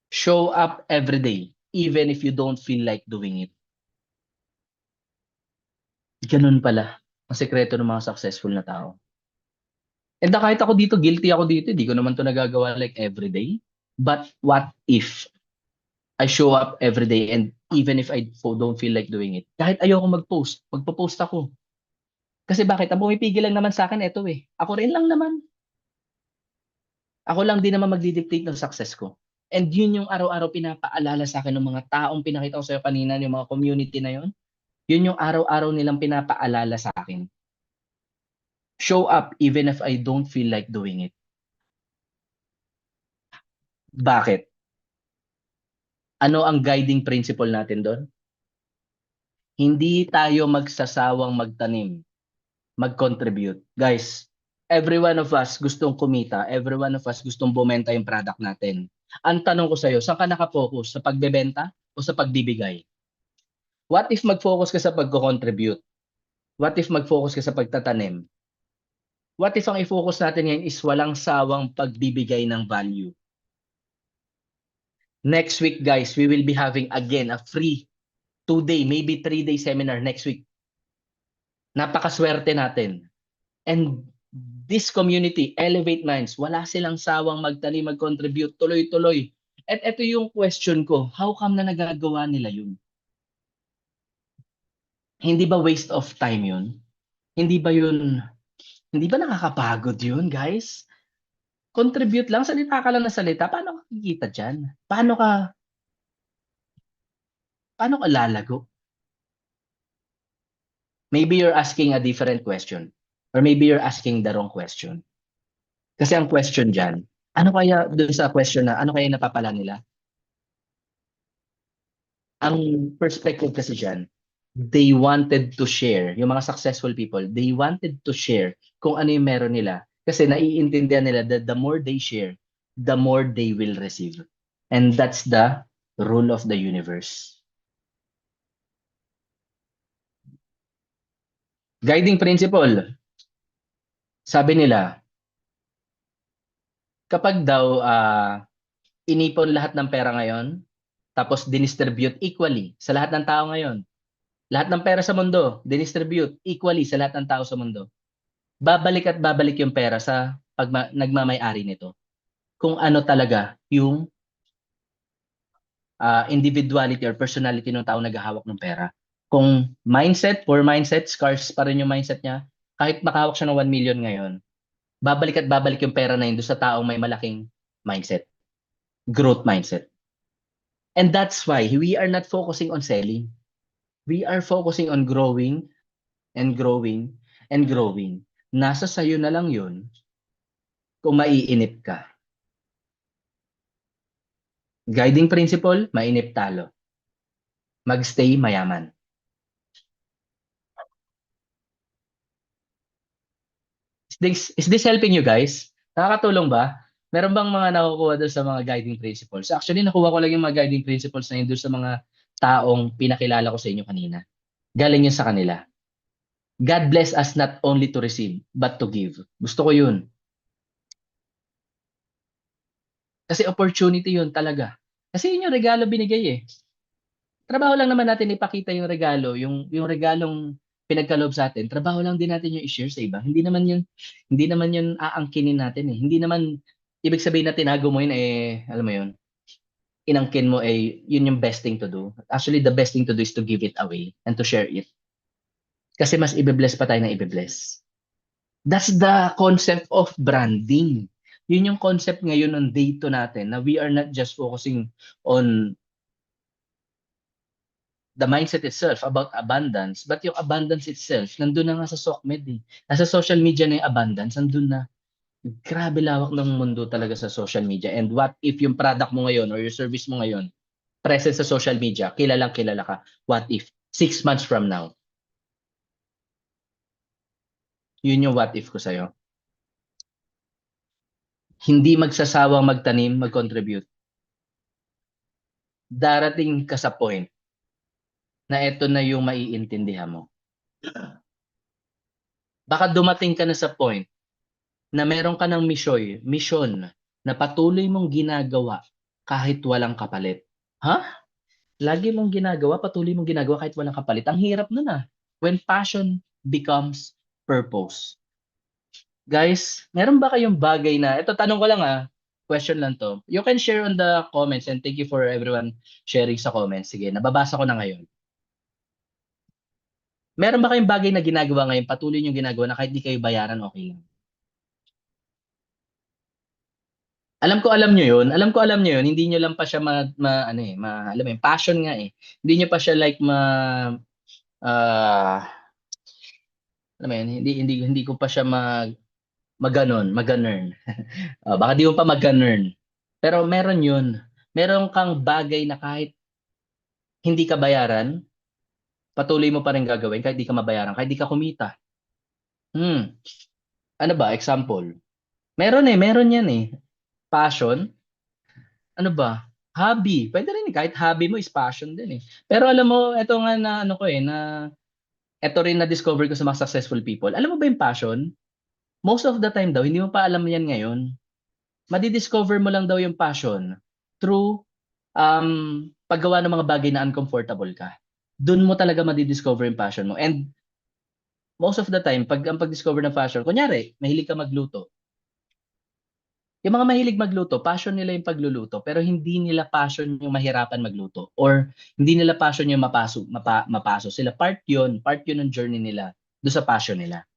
Show up every day, even if you don't feel like doing it. Ganun pala ang sekreto ng mga successful na tao. And kahit ako dito, guilty ako dito, hindi ko naman to nagagawa like every day. But what if I show up every day and even if I don't feel like doing it, kahit ayoko mag-post, magpo-post ako. Kasi bakit? Ang pumipigil lang naman sa akin, eto eh. Ako rin lang naman. Ako lang din naman magdidictate ng success ko. And yun yung araw-araw pinapaalala sa akin ng mga taong pinakita ko sa'yo kanina, yung mga community na yun. Yun yung araw-araw nilang pinapaalala sa akin. Show up even if I don't feel like doing it. Bakit? Ano ang guiding principle natin doon? Hindi tayo magsasawang magtanim, mag-contribute. Guys, every one of us gustong kumita, every one of us gustong bumenta yung product natin. Ang tanong ko sa'yo, saan ka nakafocus? Sa pagbebenta o sa pagbibigay? What if mag-focus ka sa pag-contribute? What if mag-focus ka sa pagtatanim? What if ang i-focus natin ngayon is walang sawang pagbibigay ng value? Next week, guys, we will be having again a free 2-day, maybe 3-day seminar next week. Napakaswerte natin. And this community, Elevate Minds, wala silang sawang magtanim, mag-contribute, tuloy-tuloy. At ito yung question ko, how come na nagagawa nila yun? Hindi ba waste of time yun? Hindi ba nakakapagod yun, guys? Contribute lang, salita ka lang na salita, paano ka kikita dyan? Paano ka lalago? Maybe you're asking a different question. Or maybe you're asking the wrong question. Kasi ang question dyan, ano kaya doon sa question na, ano kaya napapala nila? Ang perspective kasi dyan, they wanted to share, yung mga successful people, they wanted to share kung ano yung meron nila. Kasi naiintindihan nila that the more they share, the more they will receive. And that's the rule of the universe. Guiding principle. Sabi nila, kapag daw inipon lahat ng pera ngayon, tapos dinistribute equally sa lahat ng tao ngayon, lahat ng pera sa mundo, dinistribute equally sa lahat ng tao sa mundo, babalik at babalik yung pera sa nagmamay-ari nito. Kung ano talaga yung individuality or personality ng tao naghahawak ng pera. Kung poor mindset, scarce pa rin yung mindset niya, kahit makahawak siya ng 1 million ngayon, babalik at babalik yung pera na yun doon sa taong may malaking mindset, growth mindset. And that's why we are not focusing on selling. We are focusing on growing and growing and growing. Nasa sayo na lang yun kung maiinip ka. Guiding principle, mainip talo. Magstay mayaman. Is this helping you guys? Nakakatulong ba? Meron bang mga nakukuha doon sa mga guiding principles? Actually, nakuha ko lang yung mga guiding principles na yun doon sa mga taong pinakilala ko sa inyo kanina. Galing yun sa kanila. God bless us not only to receive, but to give. Gusto ko yun. Kasi opportunity yun talaga. Kasi yun yung regalo binigay eh. Trabaho lang naman natin ipakita yung regalo, yung regalong pinagkaloob sa atin. Trabaho lang din natin yung i-share sa iba. Hindi naman yun aangkinin natin eh. Hindi naman ibig sabihin na tinago mo yun eh, alam mo yun, inangkin mo eh, yun yung best thing to do. Actually, the best thing to do is to give it away and to share it. Kasi mas ibe-bless pa tayo na ibe-bless. That's the concept of branding. Yun yung concept ngayon on day 2 natin na we are not just focusing on the mindset itself about abundance, but yung abundance itself, nandun na nga sa SOCMED eh. Nasa social media na yung abundance, nandun na. Grabe lawak ng mundo talaga sa social media. And what if yung product mo ngayon or your service mo ngayon, present sa social media, kilalang kilala ka. What if 6 months from now? Yun yung what if ko sa'yo. Hindi magsasawang magtanim, mag-contribute. Darating ka sa point na ito na yung maiintindihan mo. Baka dumating ka na sa point na meron ka ng mission na patuloy mong ginagawa kahit walang kapalit. Ha? Lagi mong ginagawa, patuloy mong ginagawa kahit walang kapalit. Ang hirap nun ah. When passion becomes purpose. Guys, meron ba kayong bagay na, ito tanong ko lang ah, question lang to. You can share on the comments and thank you for everyone sharing sa comments. Sige, nababasa ko na ngayon. Meron ba kayong bagay na ginagawa ngayon, patuloy nyo ginagawa na kahit di kayo bayaran, okay lang? Alam ko alam nyo yun. Alam ko alam nyo yun. Hindi nyo lang pa siya alam mo yun, passion nga eh. Hindi nyo pa siya like alam mo yun, hindi ko pa siya maganon. Baka di mo pa maganon. Pero meron yun. Meron kang bagay na kahit hindi ka bayaran, patuloy mo pa rin gagawin kahit di ka mabayaran, kahit di ka kumita. Ano ba? Example. Meron yan eh. Passion. Ano ba? Hobby. Pwede rin kahit hobby mo is passion din eh. Pero alam mo, ito nga na ano ko eh, na ito rin na discover ko sa mga successful people. Alam mo ba yung passion? Most of the time daw, hindi mo pa alam yan ngayon. Madidiscover mo lang daw yung passion through paggawa ng mga bagay na uncomfortable ka. Doon mo talaga madidiscover yung passion mo. And most of the time, ang pag-discover ng passion, kunyari, mahilig ka magluto. Yung mga mahilig magluto, passion nila yung pagluluto, pero hindi nila passion yung mahirapan magluto. Or hindi nila passion yung mapaso. Sila part yun ng journey nila, doon sa passion nila.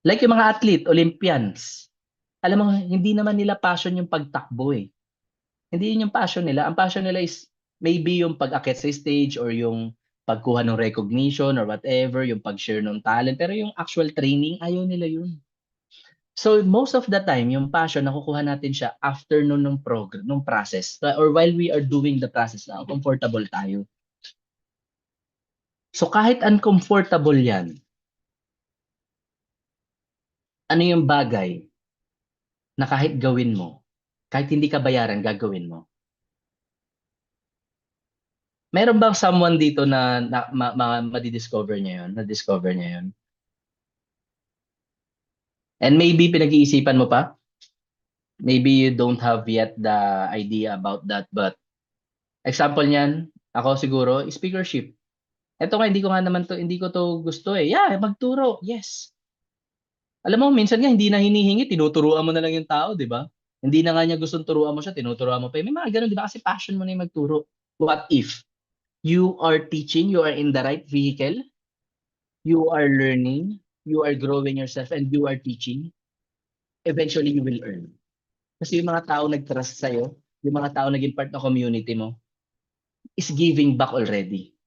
Like yung mga athlete, Olympians. Alam mo, hindi naman nila passion yung pagtakbo eh. Hindi yun yung passion nila. Ang passion nila is maybe yung pag-akit sa stage or yung pagkuha ng recognition or whatever, yung pag-share ng talent. Pero yung actual training, ayaw nila yun. So most of the time, yung passion, nakukuha natin siya after nung process. Or while we are doing the process na comfortable tayo. So kahit uncomfortable yan, ano yung bagay na kahit gawin mo, kahit hindi ka bayaran, gagawin mo? Meron bang someone dito na madidiscover niya yun? Na-discover niya yun? And maybe pinag-iisipan mo pa? Maybe you don't have yet the idea about that. But example niyan, ako siguro, speakership. Ito nga, hindi ko to gusto eh. Yeah, magturo. Yes. Alam mo, minsan nga hindi na hinihingi, tinuturuan mo na lang yung tao, di ba? Hindi na nga niya gustong turuan mo siya, tinuturuan mo pa. May mga ganun, di ba? Kasi passion mo na yung magturo. What if you are teaching, you are in the right vehicle, you are learning, you are growing yourself, and you are teaching, eventually you will earn. Kasi yung mga tao nag-trust sa'yo, yung mga tao naging part ng community mo, is giving back already.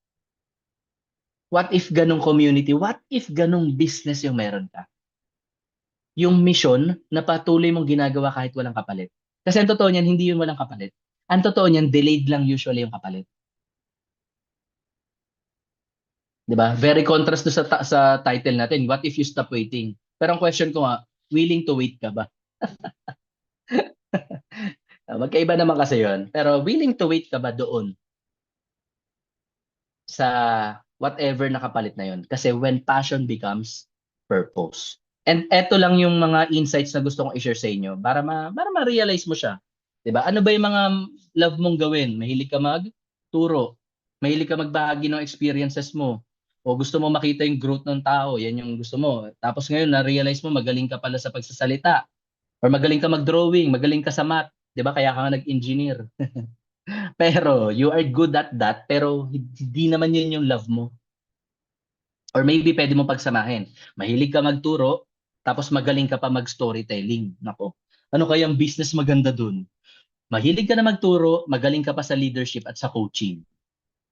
What if ganong community? What if ganong business yung meron ka? Yung mission na patuloy mong ginagawa kahit walang kapalit. Kasi ang totoo niyan, hindi yun walang kapalit. Ang totoo niyan, delayed lang usually yung kapalit. 'Di ba? Very contrast to sa title natin, what if you stop waiting? Pero ang question ko nga, willing to wait ka ba? Magkaiba naman kasi 'yon. Pero willing to wait ka ba doon sa whatever nakapalit na 'yon? Kasi when passion becomes purpose. And eto lang yung mga insights na gusto kong i-share sa inyo para ma-realize mo siya. 'Di ba? Ano ba yung mga love mong gawin? Mahilig ka magturo, mahilig ka magbahagi ng experiences mo, o gusto mo makita yung growth ng tao, yan yung gusto mo. Tapos ngayon, na-realize mo, magaling ka pala sa pagsasalita. Or magaling ka mag-drawing, magaling ka sa math. Di ba? Kaya ka nga nag-engineer. Pero, you are good at that, pero hindi naman yun yung love mo. Or maybe pwede mo pagsamahin. Mahilig ka magturo, tapos magaling ka pa mag-storytelling. Nako, ano kayang business maganda dun? Mahilig ka na magturo, magaling ka pa sa leadership at sa coaching.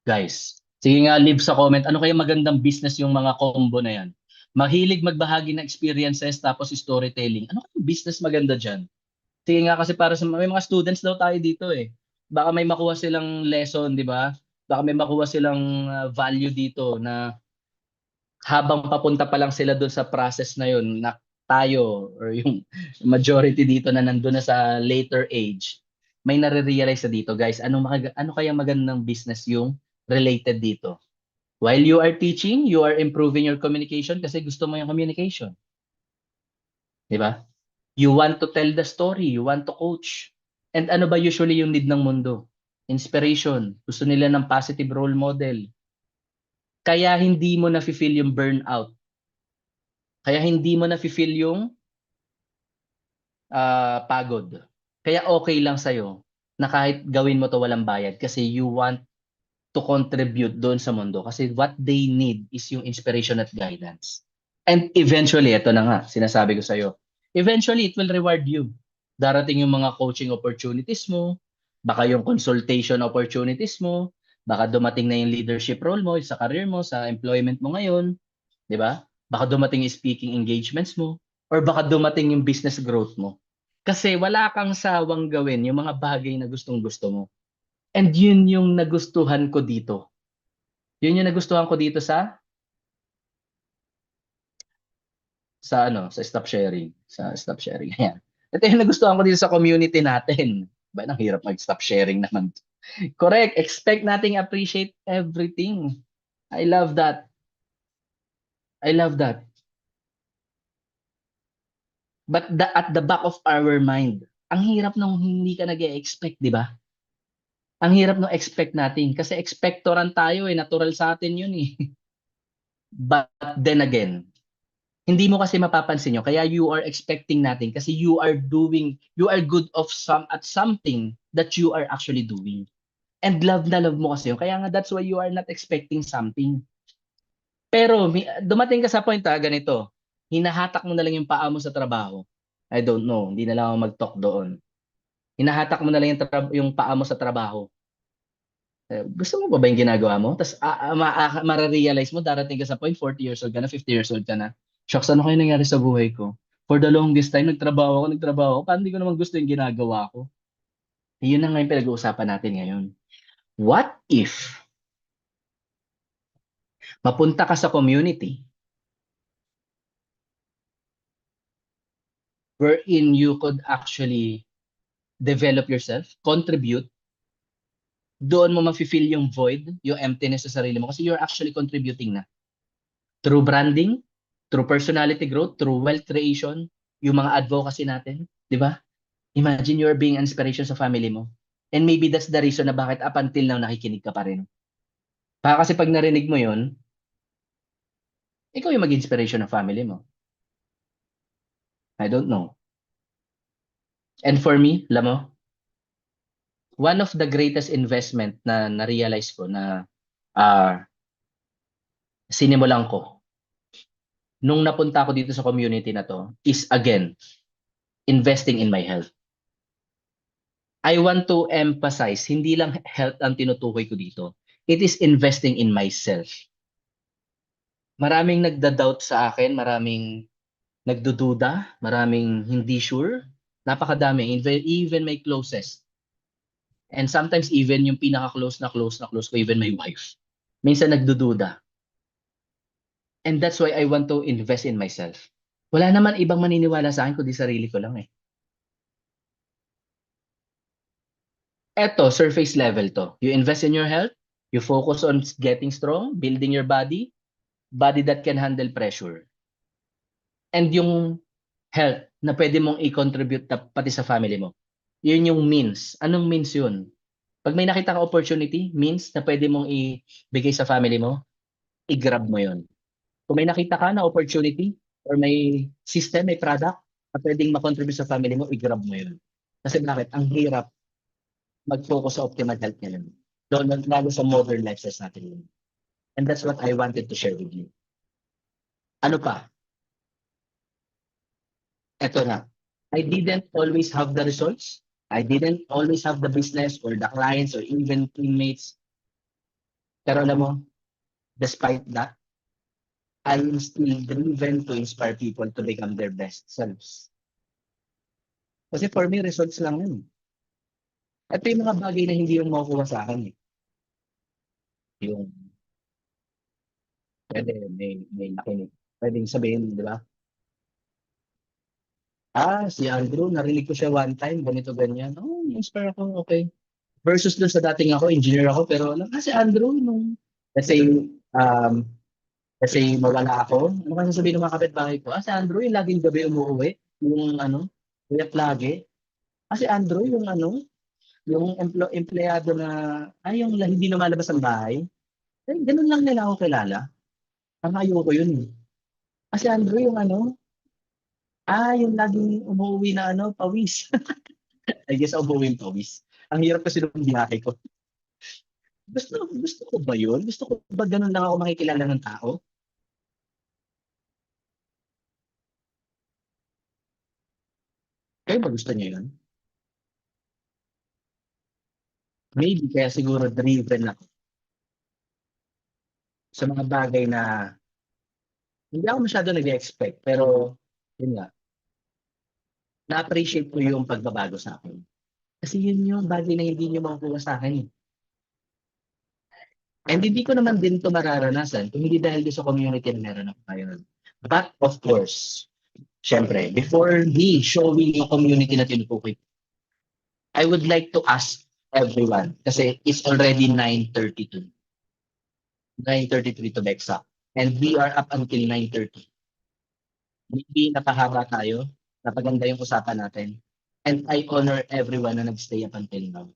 Guys, Sige nga, leave sa comment. Ano kaya magandang business yung mga combo na yan? Mahilig magbahagi ng experiences tapos storytelling. Ano kaya business maganda dyan? Sige nga kasi para sa may mga students daw tayo dito eh. Baka may makuha silang lesson, di ba? Baka may makuha silang value dito na habang papunta pa lang sila doon sa process na yun, na tayo or yung majority dito na nandun na sa later age, may nare-realize na dito, guys, ano kaya magandang business yung related dito? While you are teaching, you are improving your communication kasi gusto mo yung communication. Di ba? You want to tell the story, you want to coach. And ano ba usually yung need ng mundo? Inspiration. Gusto nila ng positive role model. Kaya hindi mo na-feel yung burnout. Kaya hindi mo na-feel yung pagod. Kaya okay lang sa'yo na kahit gawin mo to walang bayad kasi you want to contribute doon sa mundo kasi what they need is yung inspiration at guidance. And eventually, ito na nga, sinasabi ko sa'yo, eventually it will reward you. Darating yung mga coaching opportunities mo, baka yung consultation opportunities mo, baka dumating na yung leadership role mo sa career mo, sa employment mo ngayon, di ba? Baka dumating yung speaking engagements mo, or baka dumating yung business growth mo. Kasi wala kang sawang gawin yung mga bagay na gustong-gusto mo. And yun yung nagustuhan ko dito. Yun yung nagustuhan ko dito sa stop sharing. Sa stop sharing. Ayan. Ito yung nagustuhan ko dito sa community natin. Ba, ang hirap mag-stop sharing naman. Correct. Expect nating appreciate everything. I love that. I love that. But at the back of our mind, ang hirap nung hindi ka nag-e-expect, di ba? Ang hirap nung expect natin. Kasi expectoran tayo eh. Natural sa atin yun eh. But then again, hindi mo kasi mapapansin yun. Kaya you are expecting natin kasi you are good at something that you are actually doing. And love na love mo kasi yun. Kaya nga that's why you are not expecting something. Pero dumating ka sa point ganito. Hinahatak mo na lang yung paa mo sa trabaho. I don't know. Hindi na lang ako mag-talk doon. Hinahatak mo na lang yung paa mo sa trabaho. Gusto mo ba yung ginagawa mo? Tapos mararealize mo, darating ka sa point, 40 years old ka na, 50 years old ka na. Shucks, ano kayo nangyari sa buhay ko? For the longest time, nagtrabaho ako. Paano hindi ko naman gusto yung ginagawa ko? Yun na nga yung pinag-uusapan natin ngayon. What if mapunta ka sa community wherein you could actually develop yourself, contribute, doon mo mafe-feel yung void, yung emptiness sa sarili mo kasi you're actually contributing na. Through branding, through personality growth, through wealth creation, yung mga advocacy natin, di ba? Imagine you're being inspiration sa family mo. And maybe that's the reason na bakit up until now nakikinig ka pa rin. Baka kasi pag narinig mo yon, ikaw yung mag-inspiration ng family mo. I don't know. And for me, alam mo, one of the greatest investment na na-realize ko na sinimulan ko nung napunta ako dito sa community na to is again, investing in my health. I want to emphasize, hindi lang health ang tinutukoy ko dito. It is investing in myself. Maraming nagda-doubt sa akin, maraming nagdududa, maraming hindi sure. Napakadami, even my closest. And sometimes even yung pinaka-close na close ko, even my wife. Minsan nagdududa. And that's why I want to invest in myself. Wala naman ibang maniniwala sa akin kundi sarili ko lang eh. Eto, surface level to. You invest in your health, you focus on getting strong, building your body that can handle pressure. And yung health na pwede mong i-contribute pati sa family mo. Yun yung means. Anong means yun? Pag may nakita kang opportunity, means na pwede mong ibigay sa family mo, i-grab mo yun. Kung may nakita ka na opportunity or may system, may product na pwedeng makontribute sa family mo, i-grab mo yun. Kasi bakit? Ang hirap mag-focus sa optimal health niya. Doon lalo sa modern lifestyles natin yun. And that's what I wanted to share with you. Ano pa? Eto na. I didn't always have the results. I didn't always have the business or the clients or even teammates. Pero alam mo, despite that, I'm still driven to inspire people to become their best selves. Kasi for me, results lang yun. Ito yung mga bagay na hindi yung makukuha sa akin. Yung pwede, may nakinig. Pwedeng sabihin, di ba? Si Andrew, narinig ko siya one time, ganito, ganyan. Oh, inspire ako, okay. Versus dun sa dating ako, engineer ako, pero si Andrew, um, kasi mawala ako, ano kasi sabihin ng mga kapitbahay ko, si Andrew, yung laging gabi umuwi, yung kuyat lagi. Si Andrew, yung empleyado na, yung hindi lumalabas ang bahay. Ganun lang nila ako kilala. Ang ayoko yun. Si Andrew, yung yung laging umuwi na pawis. I guess umuwi yung pawis. Ang hirap kasi nung biyahe ko. Gusto ko ba yun? Gusto ko ba ganun lang ako makikilala ng tao? Kayo ba gusto niyo yun? Maybe kaya siguro driven ako sa mga bagay na hindi ako masyado nag-expect. Pero, yun nga, na-appreciate ko yung pagbabago sa akin. Kasi yun yung bagay na hindi nyo makukuha sa akin. And hindi ko naman din ito mararanasan kung hindi dahil sa community na meron ako ngayon. But of course, syempre, before me showing yung community na tinutukoy, I would like to ask everyone, kasi it's already 9:32. 9:33 to be exact. And we are up until 9:30. Maybe napahaba tayo, napaganda yung usapan natin. And I honor everyone na nag-stay up until now.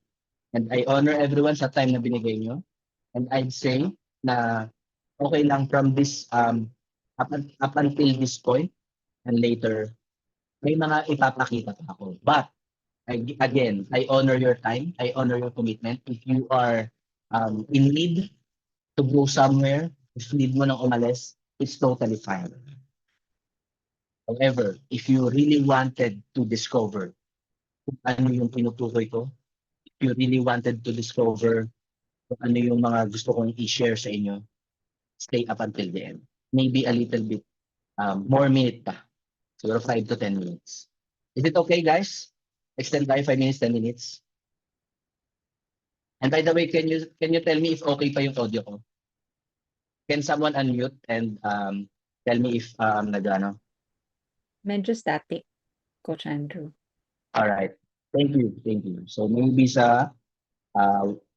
And I honor everyone sa time na binigay nyo. And I'd say na okay lang from this up until this point and later may mga ipapakita pa ako. But again, I honor your time, I honor your commitment. If you are in need to go somewhere, if need mo nang umalis, it's totally fine. However, if you really wanted to discover kung ano yung tinutukoy ko, if you really wanted to discover kung ano yung mga gusto kong i-share sa inyo, stay up until the end. Maybe a little bit more minute pa. Siguro 5 to 10 minutes. Is it okay, guys? Extend tayo 5 minutes, 10 minutes. And by the way, can you tell me if okay pa yung audio ko? Can someone unmute and tell me if nag-ano? Medyo static, Coach Andrew. All right. Thank you. Thank you. So maybe sa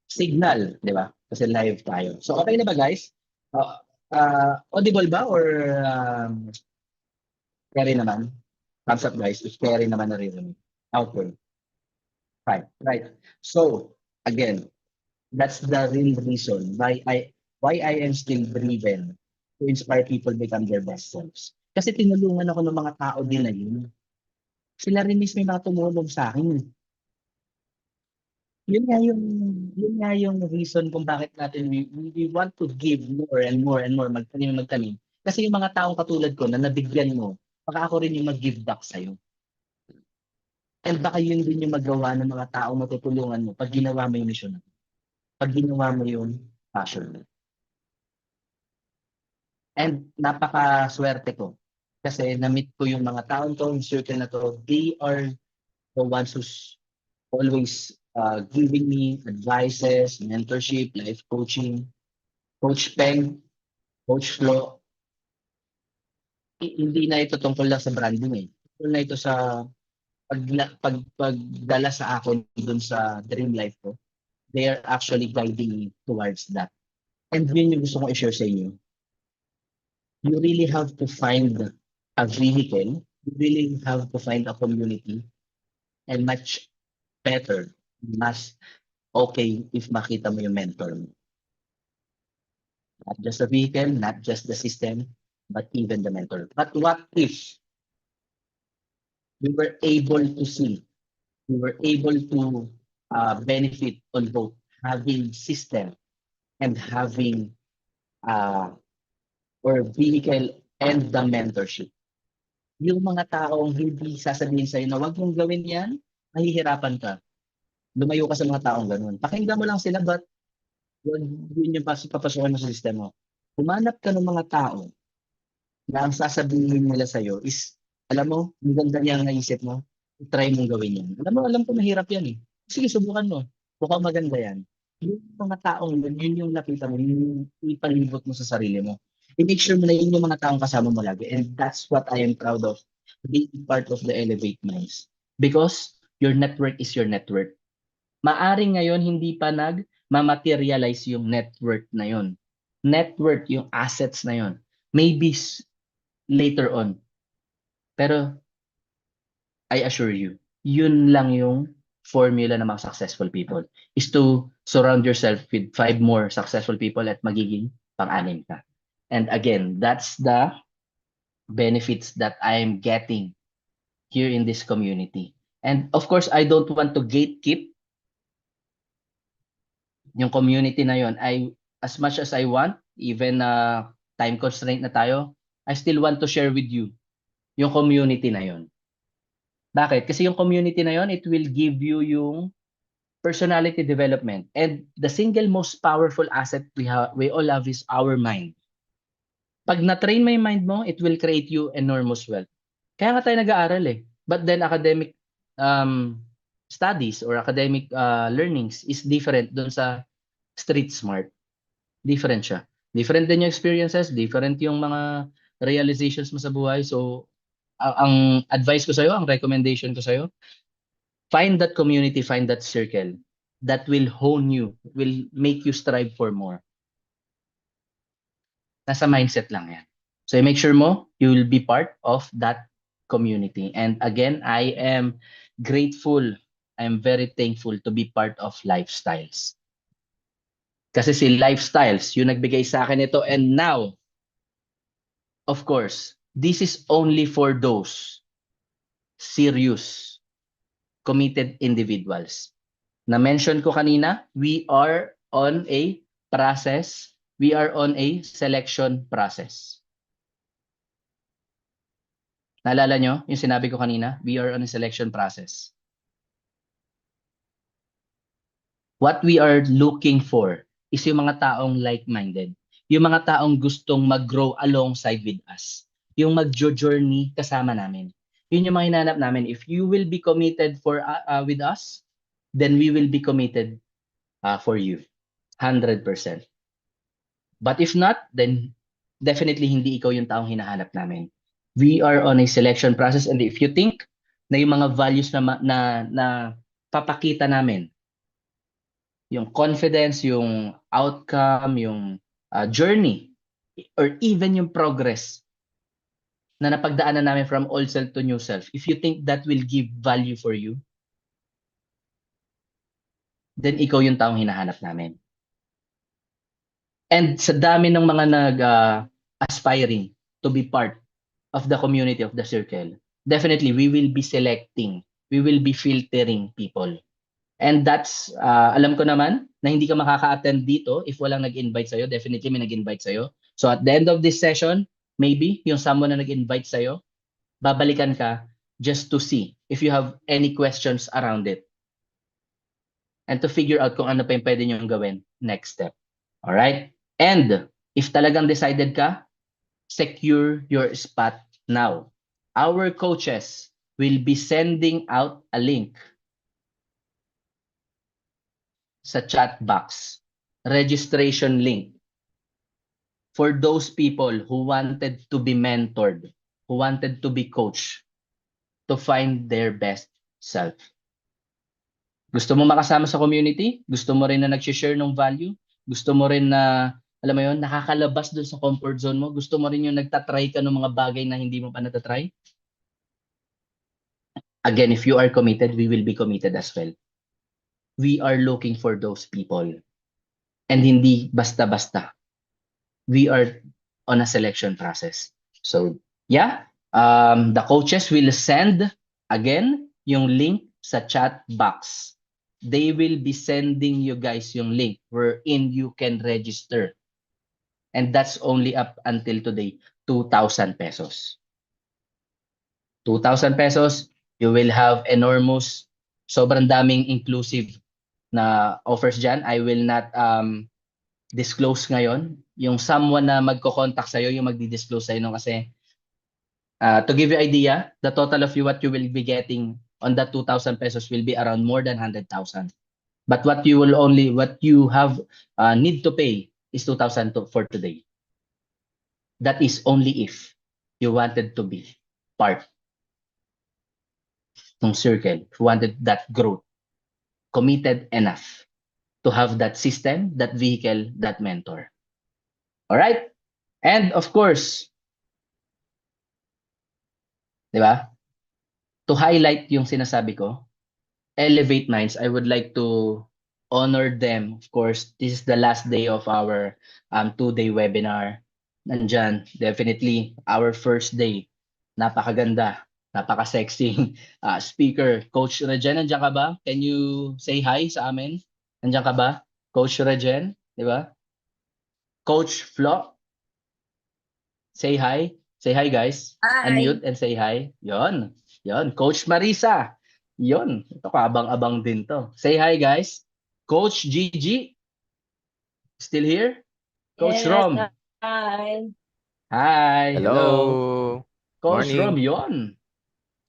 signal, di ba? Kasi live tayo. So okay na ba, guys? Audible ba or carry naman? Thumbs up, guys. If carry naman naririnig. Okay. Right. Right. So again, that's the real reason why I am still driven to inspire people become their best selves. Kasi tinulungan ako ng mga tao din na yun. Sila rin mismo yung mga tumulong sa akin. Yun nga yung reason kung bakit natin we want to give more and more and more, magtanim. Kasi yung mga taong katulad ko na nabigyan mo, baka ako rin yung mag-give back sa'yo. And baka yun din yung magawa ng mga taong matutulungan mo pag ginawa mo yung mission mo. Pag ginawa mo yung passion mo. And napaka-swerte ko. Kasi na-meet ko yung mga taong to, yung circle na to, they are the ones who's always giving me advices, mentorship, life coaching, Coach Peng, Coach Flo. Hindi na ito tungkol lang sa branding eh. Tungkol na ito sa pagdala sa akin dun sa dream life ko. They are actually guiding me towards that. And yun yung gusto kong i-share sa inyo. You really have to find a vehicle. You really have to find a community. And much better, mas okay if makita mo yung mentor mo. Not just the vehicle, not just the system, but even the mentor. But what if we were able to see, we were able to benefit on both having system and having or vehicle and the mentorship? Yung mga taong hindi sasabihin sa'yo na wag mong gawin yan, mahihirapan ka. Lumayo ka sa mga taong ganun. Pakinggan mo lang sila, but Yun yung papasukan mo sa sistema mo. Humanap ka ng mga tao na ang sasabihin nila sa'yo is, alam mo, ang ganda niya ang naisip mo, try mong gawin yan. Alam ko mahirap yan eh. Sige, subukan mo. Mukhang maganda yan. Yung mga taong yun yung lapitan mo, yun yung ipalibot mo sa sarili mo. I-make sure mo na yun yung mga taong kasama mo lagi. And that's what I am proud of, being part of the Elevate Minds. Because your network is your network. Maaring ngayon hindi pa ma-materialize yung net worth na yun. Net worth, yung assets na yun. Maybe later on. Pero I assure you, yun lang yung formula ng mga successful people is to surround yourself with 5 more successful people at magiging pang-anim ka. And again, that's the benefits that I am getting here in this community. And of course, I don't want to gatekeep yung community na yon. As much as I want, even time constraint na tayo, I still want to share with you yung community na yon. Bakit? Kasi yung community na yon, it will give you yung personality development. And the single most powerful asset we all have is our mind. Pag na-train mo yung mind mo, it will create you enormous wealth. Kaya nga tayo nag-aaral eh. But then academic studies or academic learnings is different dun sa street smart. Different siya. Different din yung experiences, different yung mga realizations mo sa buhay. So, ang advice ko sa'yo, ang recommendation ko sa'yo, find that community, find that circle that will hone you, will make you strive for more. Nasa mindset lang yan. So, make sure mo, you will be part of that community. And again, I am grateful, I am very thankful to be part of Lifestyles. Kasi si Lifestyles, yung nagbigay sa akin ito. And now, of course, this is only for those serious, committed individuals. Na-mention ko kanina, we are on a process. We are on a selection process. Naalala nyo yung sinabi ko kanina? We are on a selection process. What we are looking for is yung mga taong like-minded. Yung mga taong gustong mag-grow alongside with us. Yung mag-journey kasama namin. Yun yung mga hinanap namin. If you will be committed with us, then we will be committed for you. 100%. But if not, then definitely hindi ikaw yung taong hinahanap namin. We are on a selection process, and if you think na yung mga values na papakita namin, yung confidence, yung outcome, yung journey, or even yung progress na napagdaanan namin from old self to new self, if you think that will give value for you, then ikaw yung taong hinahanap namin. And sa dami ng mga aspiring to be part of the community, of the circle, definitely we will be selecting, we will be filtering people. And that's, alam ko naman na hindi ka makaka-attend dito if walang nag-invite sa'yo. Definitely may nag-invite sa'yo. So at the end of this session, maybe yung someone na nag-invite sa'yo, babalikan ka just to see if you have any questions around it. And to figure out kung ano pa yung pwede nyo gawin next step. Alright? And if talagang decided ka, secure your spot now. Our coaches will be sending out a link sa chat box, registration link for those people who wanted to be mentored, who wanted to be coached, to find their best self. Gusto mo makasama sa community? Gusto mo rin na nag-share ng value? Gusto mo rin na, alam mo yun, nakakalabas dun sa comfort zone mo? Gusto mo rin yung nagtatry ka ng mga bagay na hindi mo pa natatry? Again, if you are committed, we will be committed as well. We are looking for those people. And hindi basta-basta. We are on a selection process. So, yeah, the coaches will send, again, yung link sa chat box. They will be sending you guys yung link wherein you can register. And that's only up until today, 2,000 pesos. 2,000 pesos, you will have enormous, sobrang daming inclusive na offers dyan. I will not disclose ngayon. Yung someone na magko-contact sa'yo, yung magdi-disclose sa'yo nung kasi to give you idea, the total of what you will be getting on that 2,000 pesos will be around more than 100,000. But what you have need to pay is 2,000 for today. That is only if you wanted to be part ng circle, if you wanted that growth, committed enough to have that system, that vehicle, that mentor. All right? And of course, di ba? To highlight yung sinasabi ko, Elevate Minds, I would like to honor them. Of course, this is the last day of our 2-day webinar. Nandyan, definitely our first day. Napakaganda, napaka-sexy speaker. Coach Regen, nandiyan ka ba? Can you say hi sa amin? Nandiyan ka ba? Coach Regen, di ba? Coach Flo, say hi. Say hi, guys. Hi. Unmute and say hi. Yon. Coach Marisa. Yon. Ito, kabang-abang din to. Say hi, guys. Coach Gigi. Still here? Coach Yes, Rom. hi. Hi. Hello. Hello. Coach Rom, Morning. yon.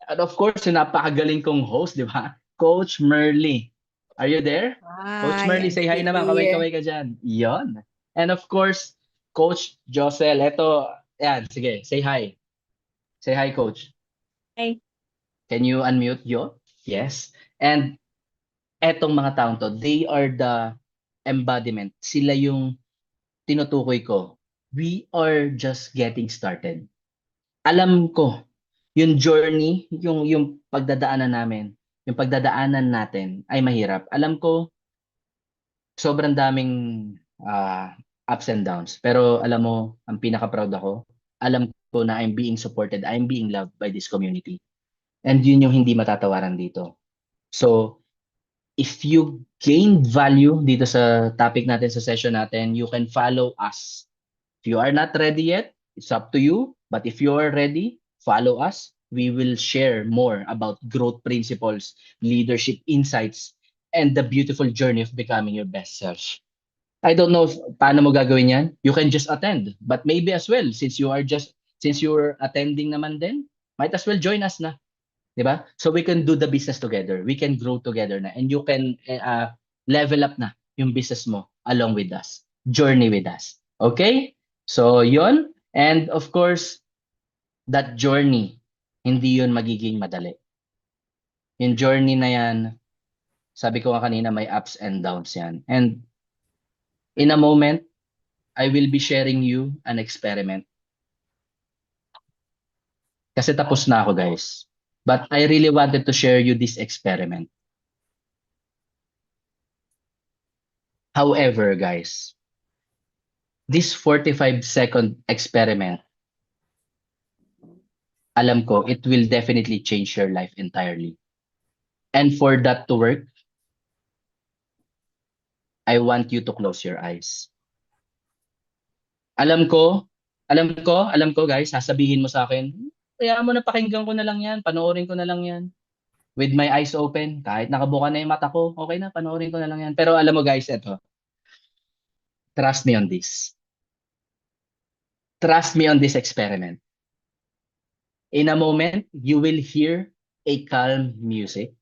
And of course, yung napakagaling kong host, di ba? Coach Merly. Are you there? Coach Hi, Merly, say hi I'm naman. here. Kaway-kaway ka dyan. Yon. And of course, Coach Josel. Ito, yan, sige, say hi. Say hi, Coach. Hi. Can you unmute yo? Yes. And etong mga taong to, they are the embodiment. Sila yung tinutukoy ko. We are just getting started. Alam ko, yung journey, yung pagdadaanan namin, yung pagdadaanan natin ay mahirap. Alam ko, sobrang daming ups and downs. Pero alam mo, ang pinaka-proud ako, alam ko na I'm being supported, I'm being loved by this community. And yun yung hindi matatawaran dito. So, if you gain value dito sa topic natin, sa session natin, you can follow us. If you are not ready yet, it's up to you. But if you are ready, follow us. We will share more about growth principles, leadership insights, and the beautiful journey of becoming your best self. I don't know paano mo gagawin yan. You can just attend. But maybe as well, since you're attending naman din, might as well join us na. Diba? So we can do the business together. We can grow together na. And you can level up na yung business mo along with us. Journey with us. Okay? So yon. And of course, that journey, hindi yun magiging madali. Yung journey na yan, sabi ko nga kanina, may ups and downs yan. And in a moment, I will be sharing you an experiment. Kasi tapos na ako, guys. But I really wanted to share you this experiment. However, guys, this 45-second experiment, alam ko, it will definitely change your life entirely. And for that to work, I want you to close your eyes. Alam ko, guys, sasabihin mo sa akin, kaya mo na pakinggan ko na lang yan, panoorin ko na lang yan. With my eyes open, kahit nakabuka na yung mata ko, okay na, panoorin ko na lang yan. Pero alam mo guys, ito, trust me on this. Trust me on this experiment. In a moment, you will hear a calm music.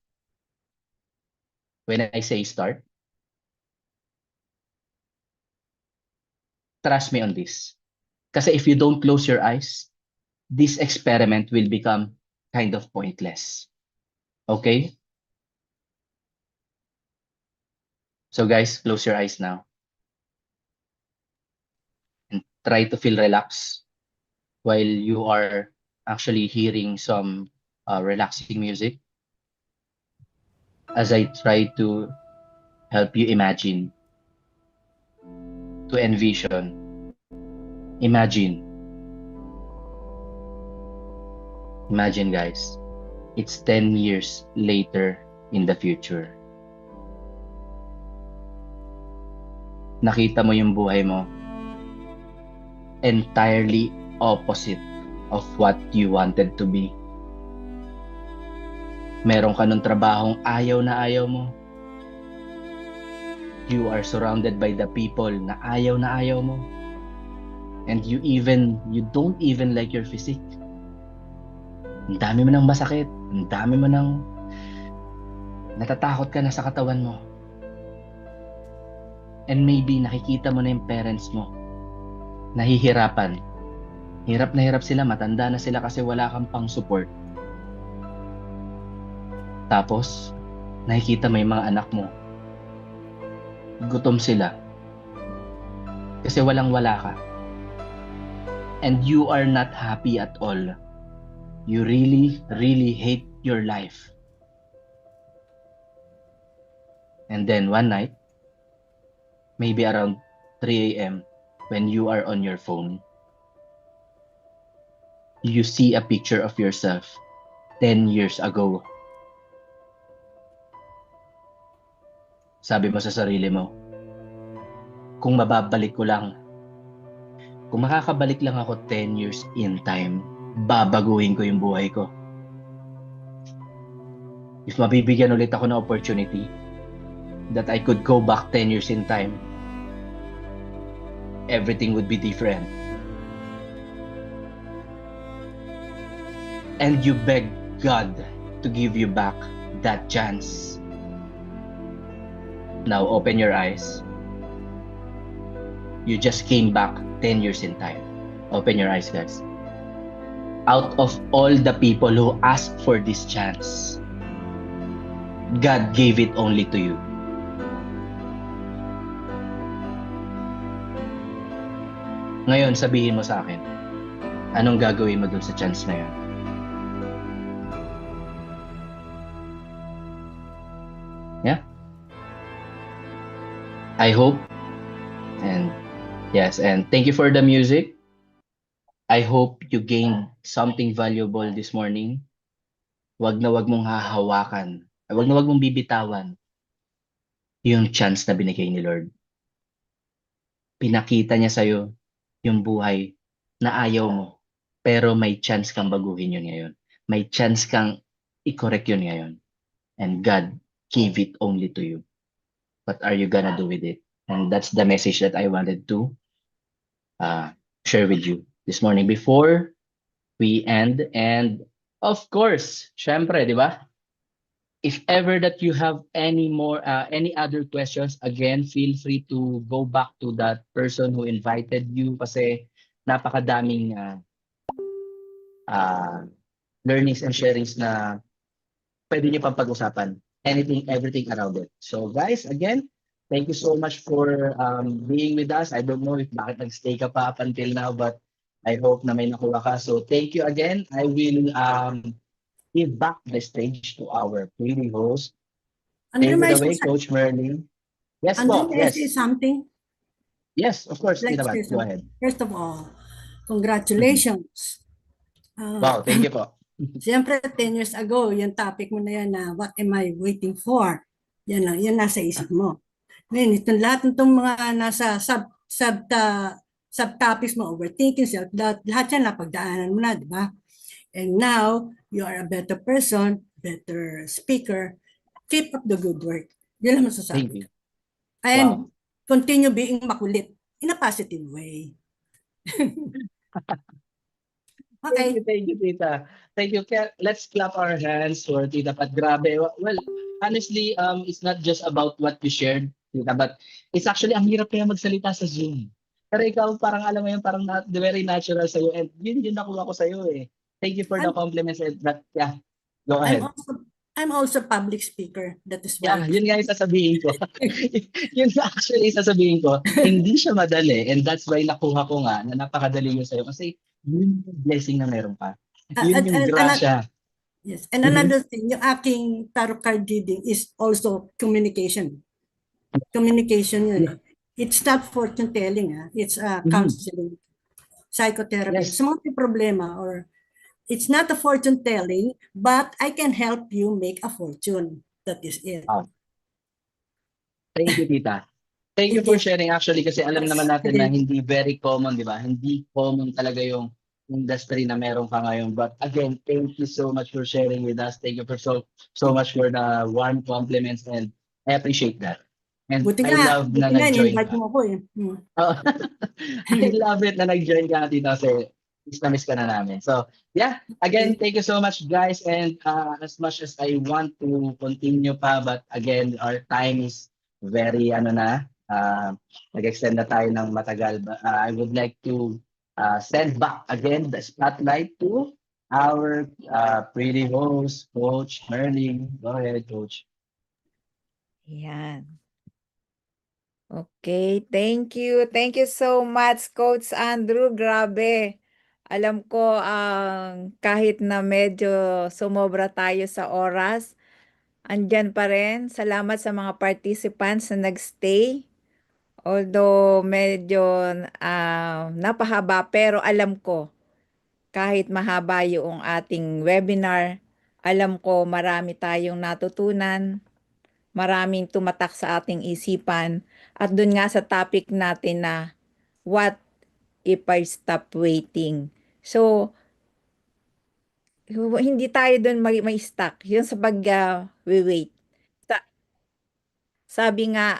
When I say start, trust me on this. Kasi if you don't close your eyes, this experiment will become kind of pointless. Okay? So guys, close your eyes now. And try to feel relaxed while you are actually hearing some relaxing music. As I try to help you imagine, to envision, imagine guys, it's 10 years later in the future. Nakita mo yung buhay mo entirely opposite of what you wanted to be. Meron ka nung trabahong ayaw na ayaw mo. You are surrounded by the people na ayaw mo. And you don't even like your physique. Ang dami mo nang masakit. Ang dami mo nang natatakot ka na sa katawan mo. And maybe nakikita mo na yung parents mo. Nahihirapan. Hirap na hirap sila. Matanda na sila kasi wala kang pang support. Tapos, nakikita mo yung mga anak mo. Gutom sila. Kasi walang-wala ka. And you are not happy at all. You really, really hate your life. And then one night, maybe around 3 a.m., when you are on your phone, you see a picture of yourself 10 years ago. Sabi mo sa sarili mo, kung mababalik ko lang, kung makakabalik lang ako 10 years in time, babaguhin ko yung buhay ko. If mabibigyan ulit ako ng opportunity that I could go back 10 years in time, everything would be different. And you beg God to give you back that chance. Now open your eyes. You just came back 10 years in time. Open your eyes, guys. Out of all the people who asked for this chance, God gave it only to you. Ngayon, sabihin mo sa akin, anong gagawin mo dun sa chance na yun? Yeah? I hope, and yes, and thank you for the music. I hope you gained something valuable this morning. Wag na wag mong hahawakan, wag na wag mong bibitawan yung chance na binigay ni Lord. Pinakita niya sa'yo yung buhay na ayaw mo, pero may chance kang baguhin yun ngayon. May chance kang i-correct yun ngayon. And God gave it only to you. What are you gonna do with it? And that's the message that I wanted to share with you this morning before we end. And of course, syempre, di ba? If ever that you have any other questions, again, feel free to go back to that person who invited you kasi napakadaming learnings and sharings na pwede niyo pang pag-usapan. Anything, everything around it. So guys, again, thank you so much for being with us. I don't know if bakit nag-stay ka pa up until now, but I hope na may nakuha ka. So thank you again. I will give back the stage to our pretty host. Take Andrew, it away, Coach Merlin. Yes, po. Andrew, may I Yes. say something? Yes, of course. Like Tita Bat, say go something. ahead. First of all, congratulations. Wow, thank you po. Siyempre, 10 years ago, yung topic mo na yan na what am I waiting for? Yan lang, yan nasa isip mo. Ngayon, itong lahat ng itong mga nasa subtopics mo, overthinking, lahat yan napagdaanan mo na, di ba? And now, you are a better person, better speaker. Keep up the good work. Yun lang Thank masasabi. you. And continue being makulit in a positive way. Okay. Thank you, Tita. Thank you. Let's clap our hands for Tita Pat. Grabe. Well, honestly, it's not just about what you shared, Tita, but it's actually ang hirap kaya magsalita sa Zoom. Pero ikaw, parang alam mo yun, parang very natural sa'yo. And yun nakuha ko sa'yo eh. Thank you for the compliments. But yeah, go ahead. I'm also public speaker. That is why. Yeah, yun nga yung sasabihin ko. Yun actually sasabihin ko. Hindi siya madali. And that's why nakuha ko nga na napakadali yun sa'yo. Kasi yun yung blessing na meron pa. Yun yung grasya. Yes. And another thing, yung aking tarot card reading is also communication. Communication yun. It's not fortune telling. It's counseling, psychotherapy. Yes. Sa mga problema or it's not a fortune telling, but I can help you make a fortune. That is it. Wow. Thank you, Tita. Thank you for sharing actually kasi alam naman natin na hindi very common, di ba? Hindi common talaga yung industry na meron ka ngayon. But again, thank you so much for sharing with us. Thank you for so much for the warm compliments and I appreciate that. And Buti I nga, love na nag-join invite ka. mo ako eh. Oh, I love it na nag-join ka dito kasi miss na miss ka na namin. So, yeah, again, thank you so much guys. And as much as I want to continue pa, but again, our time is very, nag-extend na tayo ng matagal. But, I would like to send back again the spotlight to our pretty host, Coach Merling. Go ahead, Coach. Yan. Okay, thank you. Thank you so much, Coach Andrew. Grabe. Alam ko kahit na medyo sumobra tayo sa oras, andyan pa rin. Salamat sa mga participants na nagstay. Although medyo napahaba, pero alam ko kahit mahaba yung ating webinar, alam ko marami tayong natutunan, maraming tumatak sa ating isipan, at dun nga sa topic natin na what if I stop waiting? So, hindi tayo dun may stuck. Yun sa pag-wait. Sabi nga,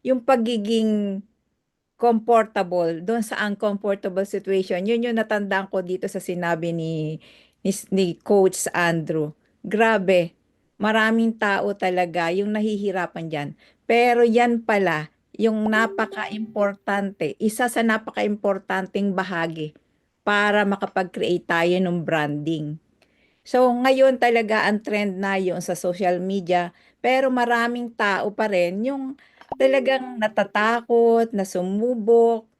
yung pagiging comfortable doon sa uncomfortable situation, yun yung natandaan ko dito sa sinabi ni Coach Andrew. Grabe, maraming tao talaga yung nahihirapan dyan. Pero yan pala, yung napaka-importante, isa sa napaka-importanting bahagi para makapag-create tayo ng branding. So, ngayon talaga ang trend na yun sa social media, pero maraming tao pa rin yung talagang natatakot, na sumubok,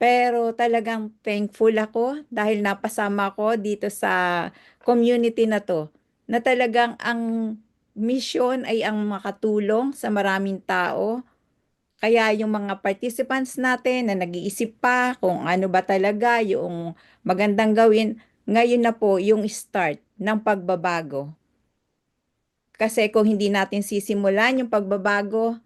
pero talagang thankful ako dahil napasama ko dito sa community na to, na talagang ang mission ay ang makatulong sa maraming tao. Kaya yung mga participants natin na nag-iisip pa kung ano ba talaga yung magandang gawin, ngayon na po yung start ng pagbabago. Kasi kung hindi natin sisimulan yung pagbabago,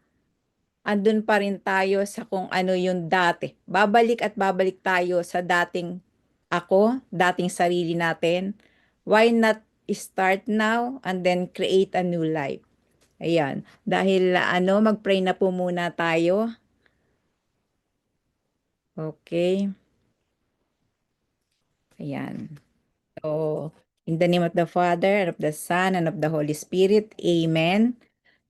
andun pa rin tayo sa kung ano yung dati. Babalik at babalik tayo sa dating ako, dating sarili natin. Why not start now and then create a new life? Ayan. Dahil mag-pray na po muna tayo. Okay. Ayan. So, in the name of the Father, and of the Son, and of the Holy Spirit. Amen.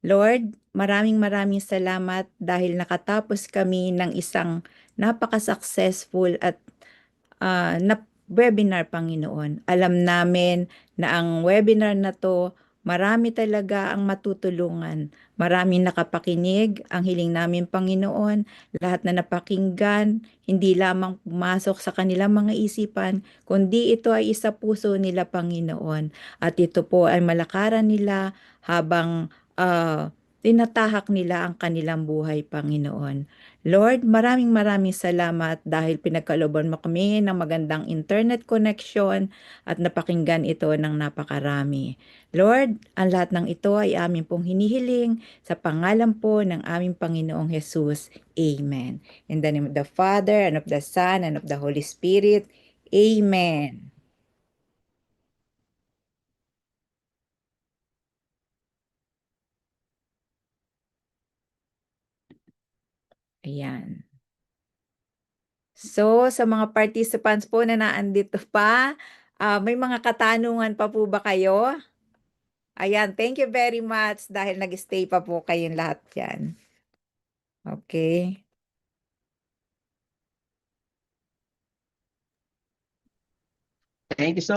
Lord, maraming maraming salamat dahil nakatapos kami ng isang napaka-successful at na webinar, Panginoon. Alam namin na ang webinar na to, marami talaga ang matutulungan. Maraming nakapakinig, ang hiling namin, Panginoon, lahat na napakinggan, hindi lamang pumasok sa kanilang mga isipan, kundi ito ay isa puso nila, Panginoon. At ito po ay malakaran nila habang tinatahak nila ang kanilang buhay, Panginoon. Lord, maraming maraming salamat dahil pinagkalooban mo kami ng magandang internet connection at napakinggan ito ng napakarami. Lord, ang lahat ng ito ay amin pong hinihiling sa pangalan po ng aming Panginoong Jesus. Amen. In the name of the Father, and of the Son, and of the Holy Spirit. Amen. Ayan. So, sa mga participants po na naandito pa, may mga katanungan pa po ba kayo? Ayan, thank you very much dahil nag-stay pa po kayong lahat yan. Okay. Thank you so